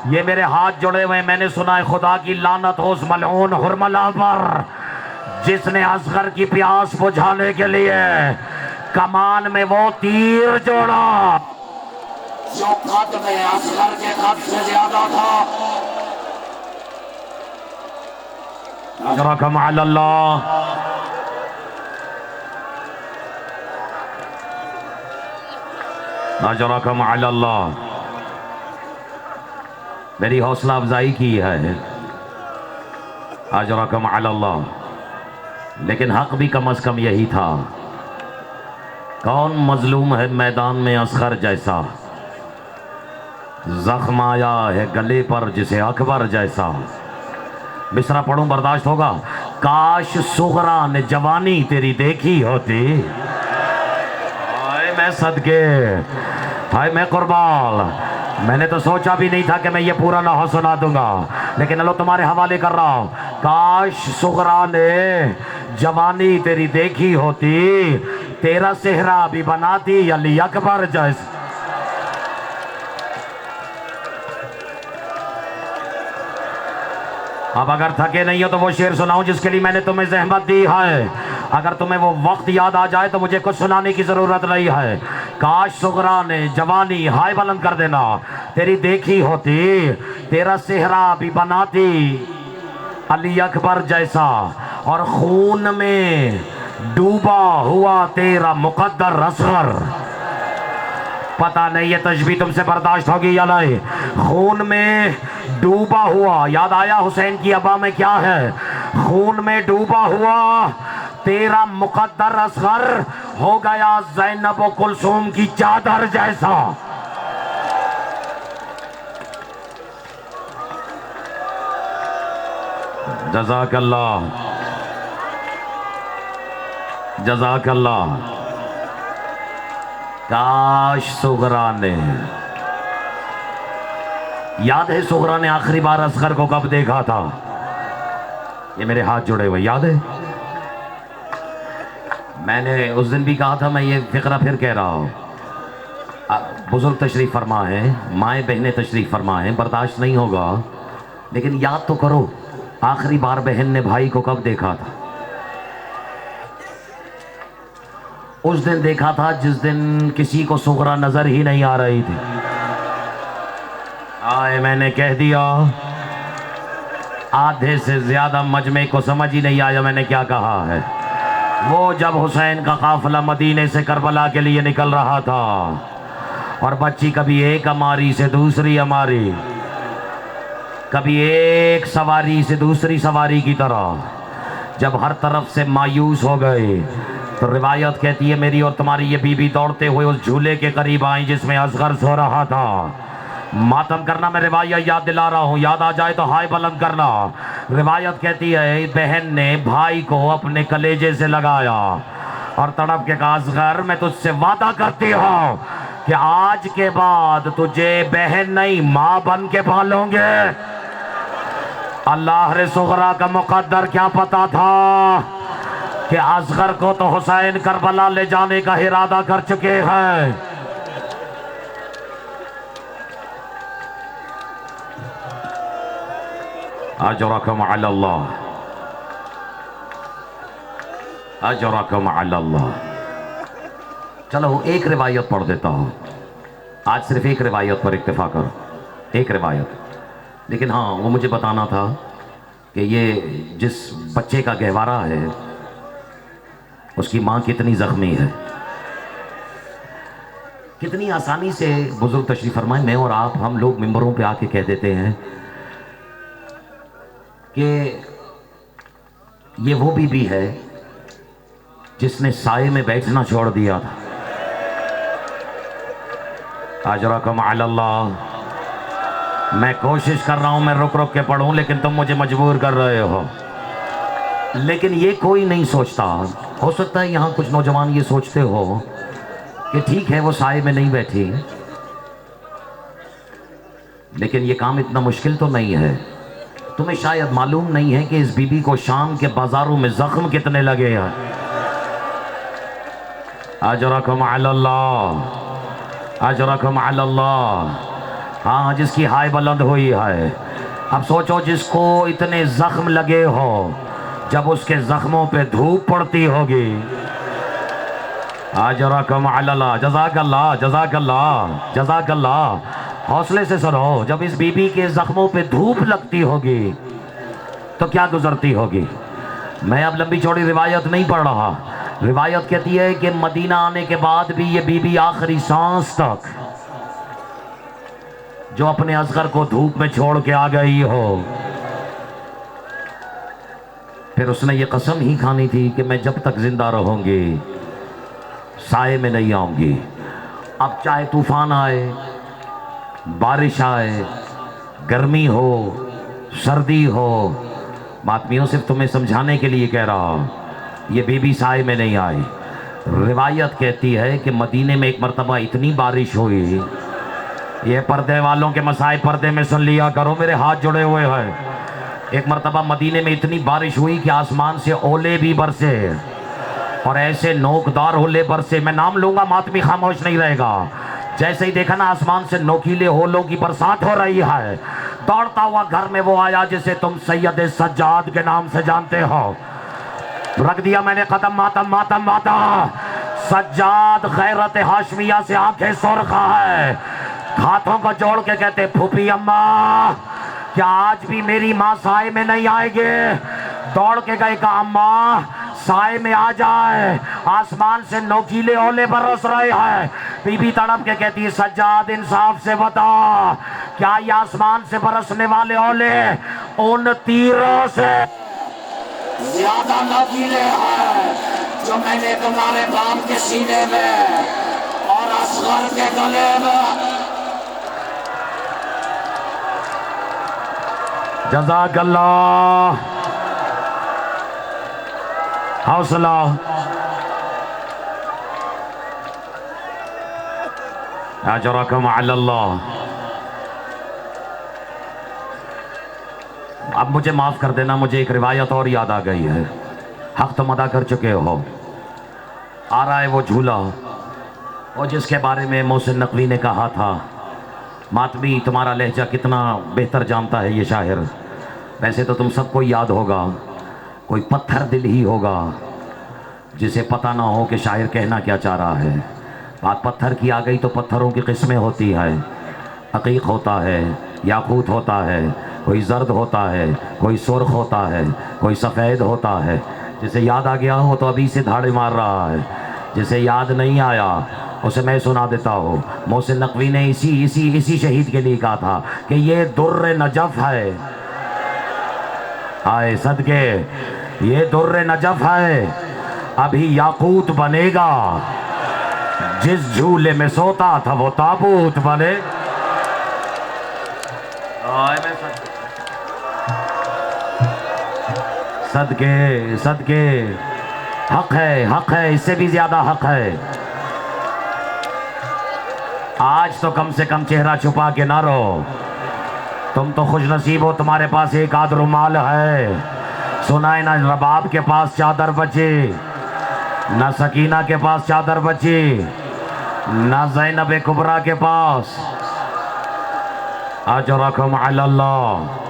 ये मेरे हाथ जुड़े हुए, मैंने सुना है खुदा की लानत हो उस मलऊन हुरमला पर जिसने असगर की प्यास बुझाने के लिए कमान में वो तीर जोड़ा जो खत में असगर के खत से ज्यादा था। अजरकम अलल्लाह, अजरकम अलल्लाह, मेरी हौसला अफजाई की है। अजरकम अलल्लाह, लेकिन हक भी कम अज कम यही था। कौन मजलूम है मैदान में असगर जैसा, जख्म आया है गले पर जिसे अकबर जैसा। मिसरा पढ़ूं बर्दाश्त होगा। काश सुगरा ने जवानी तेरी देखी होती। हाय मैं सदके, हाय मैं कुर्बान। मैंने तो सोचा भी नहीं था कि मैं ये पूरा नहा सुना दूंगा, लेकिन अल्लाह तुम्हारे हवाले कर रहा हूं। काश सुगरा ने जवानी तेरी देखी होती, तेरा सेहरा भी बनाती अली अकबर जैसा। अब अगर थके नहीं हो तो वो शेर सुनाऊं जिसके लिए मैंने तुम्हें जहमत दी है। अगर तुम्हें वो वक्त याद आ जाए तो मुझे कुछ सुनाने की ज़रूरत नहीं है। काश सुगरा ने जवानी, हाय बुलंद कर देना, तेरी देखी होती, तेरा सेहरा भी बनाती अली अकबर जैसा, और खून में डूबा हुआ तेरा मुकद्दर असगर। पता नहीं ये तशबीह तुमसे बर्दाश्त होगी या नहीं। खून में डूबा हुआ, याद आया हुसैन की अबा में क्या है, खून में डूबा हुआ तेरा मुकद्दर असगर हो गया ज़ैनब व कुलसूम की चादर जैसा। जज़ाकल्लाह, जज़ाकल्लाह। काश सुगरा ने, याद है सुगरा ने आखिरी बार असगर को कब देखा था? ये मेरे हाथ जुड़े हुए याद है? मैंने उस दिन भी कहा था, मैं ये फिक्रा फिर कह रहा हूँ। बुजुर्ग तशरीफ फरमा है, माएँ बहनें तशरीफ फरमा है, बर्दाश्त नहीं होगा, लेकिन याद तो करो आखिरी बार बहन ने भाई को कब देखा था? उस दिन देखा था जिस दिन किसी को सुगरा नजर ही नहीं आ रही थी। आए मैंने कह दिया, आधे से ज्यादा मजमे को समझ ही नहीं आया मैंने क्या कहा है। वो जब हुसैन का काफिला मदीने से करबला के लिए निकल रहा था और बच्ची कभी एक अमारी से दूसरी अमारी, कभी एक सवारी से दूसरी सवारी की तरह जब हर तरफ से मायूस हो गए, तो रिवायत कहती है मेरी और तुम्हारी ये बीबी दौड़ते हुए उस झूले के करीब आई जिसमें असगर सो रहा था। मातम करना, मैं रिवायत याद दिला रहा हूँ, याद आ जाए तो हाय बुलंद करना। रिवायत कहती है बहन ने भाई को अपने कलेजे से लगाया और तड़प के कहा, असगर मैं तुझसे वादा करती हूँ कि आज के बाद तुझे बहन नहीं माँ बन के पालोगे। अल्लाह रे सुगरा का मुकद्दर क्या पता था कि असगर को तो हुसैन करबला ले जाने का इरादा कर चुके हैं। अजरकम अल्लाह, अजरकम अल्लाह। चलो एक रिवायत पढ़ देता हूँ, आज सिर्फ एक रिवायत पर इत्तेफा करो, एक रिवायत। लेकिन हाँ वो मुझे बताना था कि ये जिस बच्चे का गहवारा है उसकी माँ कितनी ज़ख्मी है। कितनी आसानी से बुजुर्ग तशरीफ फरमाए, मैं और आप हम लोग मिंबरों पे आके कह देते हैं कि ये वो बीबी है जिसने साए में बैठना छोड़ दिया था। अजरकम अल्लाह। मैं कोशिश कर रहा हूं मैं रुक रुक के पढ़ूं, लेकिन तुम मुझे मजबूर कर रहे हो। लेकिन ये कोई नहीं सोचता, हो सकता है यहाँ कुछ नौजवान ये सोचते हो कि ठीक है वो साए में नहीं बैठी, लेकिन ये काम इतना मुश्किल तो नहीं है। तुम्हें शायद मालूम नहीं है कि इस बीबी को शाम के बाजारों में जख्म कितने लगे हैं। अजरकम अल्लाह, अजरकम अल्लाह। हाँ जिसकी हाय बुलंद हुई है। अब सोचो जिसको इतने जख्म लगे हो, जब उसके जख्मों पे धूप पड़ती होगी। अजरकम अल्लाह, जज़ाकल्लाह, जज़ाकल्लाह, जज़ाकल्लाह। हौसले से सुनो, जब इस बीबी के जख्मों पे धूप लगती होगी तो क्या गुजरती होगी। मैं अब लंबी चौड़ी रिवायत नहीं पढ़ रहा। रिवायत कहती है कि मदीना आने के बाद भी ये बीबी आखिरी सांस तक जो अपने असगर को धूप में छोड़ के आ गई हो, फिर उसने ये कसम ही खानी थी कि मैं जब तक जिंदा रहूंगी साए में नहीं आऊंगी। अब चाहे तूफान आए, बारिश आए, गर्मी हो, सर्दी हो, मातमियों सिर्फ तुम्हें समझाने के लिए कह रहा हूँ, ये बीबी साए में नहीं आई। रिवायत कहती है कि मदीने में एक मरतबा इतनी बारिश हुई, ये पर्दे वालों के मसाए पर्दे में सुन लिया करो, मेरे हाथ जुड़े हुए हैं। एक मरतबा मदीने में इतनी बारिश हुई कि आसमान से ओले भी बरसे और ऐसे नोकदार ओले बरसे, मैं नाम लूंगा मातमी खामोश नहीं रहेगा। जैसे ही देखा ना आसमान से नोकीले ओलों की बरसात हो रही है, दौड़ता हुआ घर में वो आया जिसे तुम सैयद सज्जाद के नाम से जानते हो। रख दिया मैंने कदम, मातम मातम माता। सज्जाद गैरत हाशमिया से आंखें सुर्खा है, हाथों को जोड़ के कहते फूफी अम्मा क्या आज भी मेरी माँ साए में नहीं आएगी। दौड़ के गए कहा अम्मा साए में आ जाए। आसमान से नोकीले ओले बरस रहे हैं। बीबी तड़प के कहती है सज्जाद इंसाफ से बता, क्या ये आसमान से बरसने वाले ओले उन तीरों से ज्यादा नोकीले हैं जो मैंने तुम्हारे बाप के सीने में और असगर के गले में। जज़ाकल्लाह। हौसला। अजरकुम अल्लाह। अब मुझे माफ़ कर देना, मुझे एक रिवायत और याद आ गई है। हक तुम अदा कर चुके हो। आ रहा है वो झूला और जिसके बारे में मोहसिन नकवी ने कहा था, मातमी तुम्हारा लहजा कितना बेहतर जानता है ये शायर। वैसे तो तुम सबको याद होगा, कोई पत्थर दिल ही होगा जिसे पता ना हो कि शायर कहना क्या चाह रहा है। बात पत्थर की आ गई तो पत्थरों की किस्में होती है। अकीक होता है, याकूत होता है, कोई जर्द होता है, कोई सुर्ख होता है, कोई सफ़ेद होता है। जिसे याद आ गया हो तो अभी से धाड़े मार रहा है, जिसे याद नहीं आया उसे मैं सुना देता हूँ। मोहसिन नकवी ने इसी शहीद के लिए कहा था कि ये दुर्र नजफ़ है। आए सदके, ये दुर्र नजफ़ है, अभी याकूत बनेगा। जिस झूले में सोता था वो ताबूत बने। सदके सदके, हक है, इससे भी ज्यादा हक है। आज तो कम से कम चेहरा छुपा के ना रहो। तुम तो खुश नसीब हो, तुम्हारे पास एक आध रुमाल है। सुना है ना रबाब के पास चादर बची, ना सकीना के पास चादर बची, ना ज़ैनब कुबरा के पास। अजरकुम अल्लाह।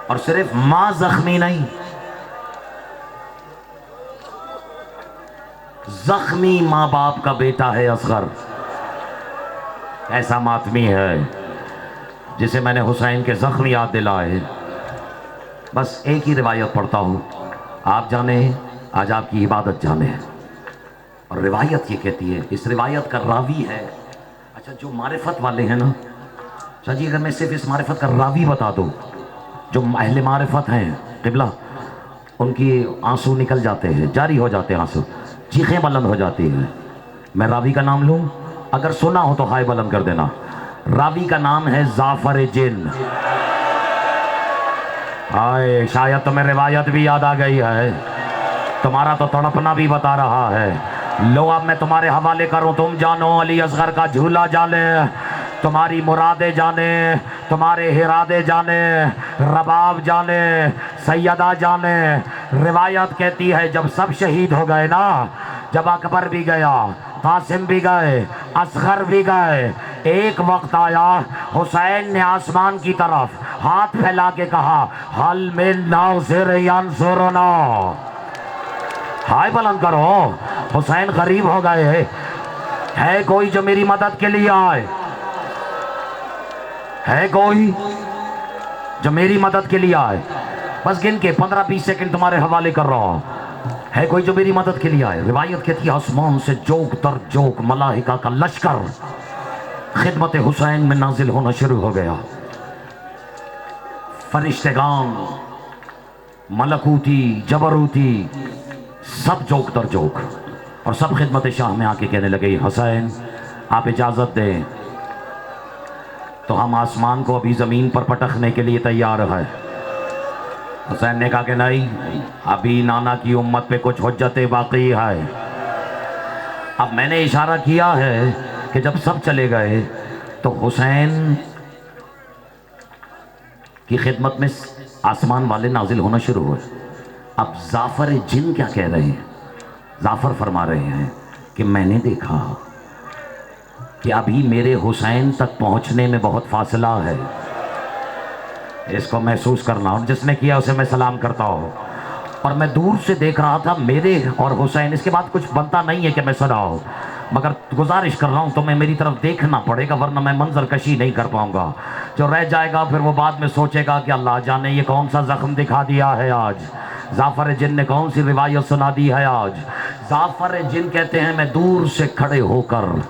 और सिर्फ माँ जख्मी नहीं, जख्मी माँ बाप का बेटा है असगर। ऐसा मातमी है जिसे मैंने हुसैन के ज़ख्म याद दिलाए। बस एक ही रिवायत पढ़ता हूँ, आप जाने आज आपकी इबादत जाने। और रिवायत ये कहती है, इस रिवायत का रावी है, अच्छा जो मारिफत वाले हैं ना, अच्छा जी अगर मैं सिर्फ इस मारिफत का रावी बता दूँ, जो अहले मारिफत हैं क़िबला, उनकी आंसू निकल जाते हैं, जारी हो जाते हैं आंसू, चीखें बुलंद हो जाती हैं। मैं रावी का नाम लूँ, अगर सुना हो तो हाय बुलंद कर देना। रावी का नाम है जाफर जिन। हाय, शायद तुम्हें रिवायत भी याद आ गई है, तुम्हारा तो तड़पना भी बता रहा है। लो अब मैं तुम्हारे हवाले करूं, तुम जानो अली असगर का झूला जाने, तुम्हारी मुरादे जाने, तुम्हारे हिरादे जाने, रबाब जाने, सैयदा जाने। रिवायत कहती है जब सब शहीद हो गए ना, जब अकबर भी गया, कासिम भी गए, असगर भी गए, एक वक्त आया हुसैन ने आसमान की तरफ हाथ फैला के कहा हल मिन नासिर यंसुरना। हाय बुलंद करो, हुसैन गरीब हो गए, है कोई जो मेरी मदद के लिए आए? है कोई जो मेरी मदद के लिए आए? बस गिन के 15-20 सेकंड तुम्हारे हवाले कर रहा हूं। है कोई जो मेरी मदद के लिए आए? रिवायत कहती है आसमान से जोक दर जोक मलाइका का लश्कर खिदमत हुसैन में नाजिल होना शुरू हो गया। फरिश्तेगान, मलकूती, जबरूती, सब जोक दर जोक, और सब खिदमत शाह में आके कहने लगे हुसैन आप इजाज़त दें तो हम आसमान को अभी ज़मीन पर पटकने के लिए तैयार है। हुसैन ने कहा कि नहीं, अभी नाना की उम्मत पे कुछ हुज्जतें बाकी है। अब मैंने इशारा किया है कि जब सब चले गए तो हुसैन की खिदमत में आसमान वाले नाजिल होना शुरू हुए। अब जाफर जिन क्या कह रहे हैं? जाफर फरमा रहे हैं कि मैंने देखा कि अभी मेरे हुसैन तक पहुंचने में बहुत फासला है, इसको महसूस करना। और जिसने किया उसे मैं सलाम करता हूँ। और मैं दूर से देख रहा था मेरे और हुसैन, इसके बाद कुछ बनता नहीं है कि मैं सुनाऊँ, मगर गुजारिश कर रहा हूँ तुम्हें मेरी तरफ देखना पड़ेगा वरना मैं मंजर कशी नहीं कर पाऊँगा। जो रह जाएगा फिर वो बाद में सोचेगा कि अल्लाह जाने ये कौन सा जख्म दिखा दिया है आज, जाफर जिन ने कौन सी रिवायत सुना दी है आज। जाफर जिन कहते हैं मैं दूर से खड़े होकर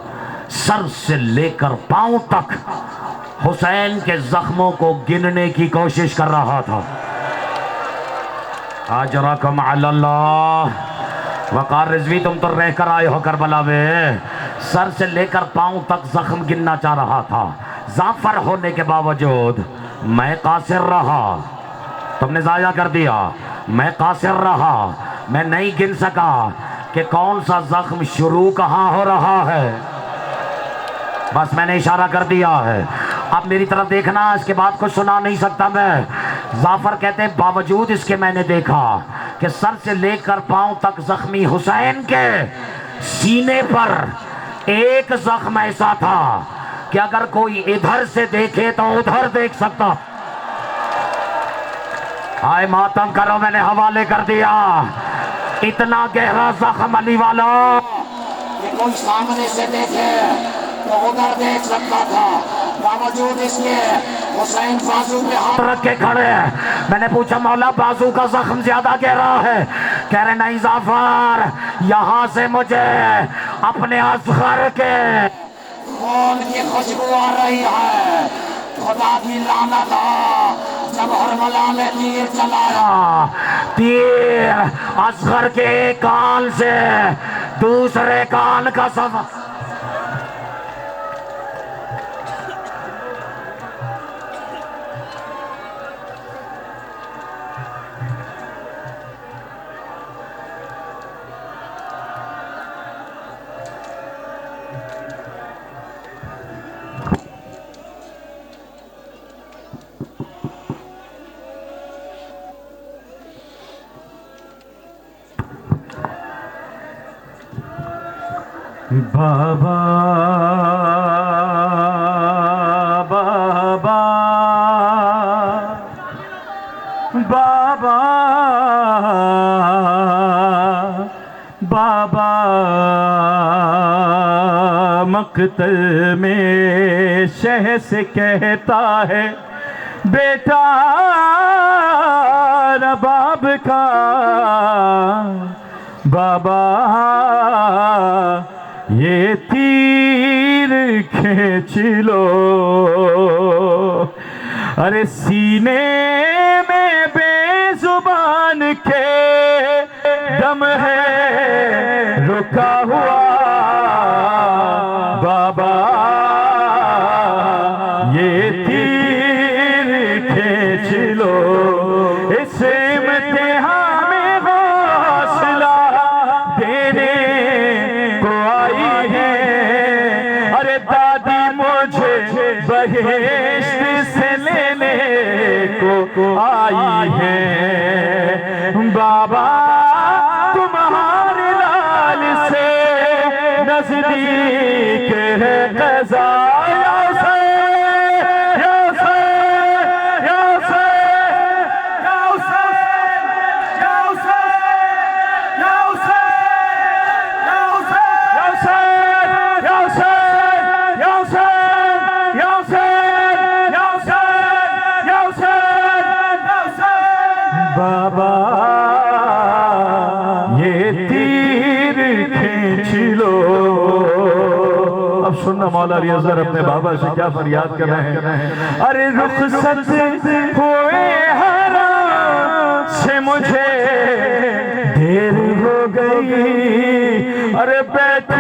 सर से लेकर पांव तक हुसैन के जख्मों को गिनने की कोशिश कर रहा था। अजरकम अल्लाह वकार रिजवी, तुम तो रहकर आए हो करबला में, सर से लेकर पांव तक जख्म गिनना चाह रहा था। जाफर होने के बावजूद मैं कासिर रहा, तुमने जाया कर दिया। मैं कासिर रहा, मैं नहीं गिन सका कि कौन सा जख्म शुरू कहाँ हो रहा है, बस मैंने इशारा कर दिया है। अब मेरी तरफ देखना, इसके बाद कुछ सुना नहीं सकता मैं। जाफर कहते बावजूद इसके मैंने देखा कि सर से लेकर पांव तक जख्मी हुसैन के सीने पर एक जख्म ऐसा था कि अगर कोई इधर से देखे तो उधर देख सकता। आए मातम करो, मैंने हवाले कर दिया। इतना गहरा जख्म अली वाला कि कोई सामने से देखे तो उधर देख सकता था, बावजूद इसके हुसैन बाजू पे हाथ रख के खड़े हैं। मैंने पूछा मौला बाजू का जख्म ज्यादा गहरा है? कह रहे नहीं जाफर, यहाँ से मुझे अपने असगर के खून की खुशबू आ रही है। खुदा की लानत हो, जब हरमला में तीर चलाया, तीर असगर के एक कान से दूसरे कान का सफर। बाबा बाबा बाबा बाबा मकतल में शह से कहता है बेटा रबाब का, बाबा ये तीर खींच लो। अरे सीने में बेजुबान के दम है रुका हुआ, बाबा ये तीर खींच लो। इस इम्तिहान में हौसला देने को आई है। अरे दादी मुझे बहिश्त से लेने को आई है। बाबा तुम्हारे लाल से नजदीक है क़ज़ा। बाबा ये तीर खींच लो। अब सुनना मौला अली असगर अपने बाबा से क्या फरियाद कर रहे हैं। अरे रुखसत हुए हराम से मुझे देर हो गई। अरे बैठ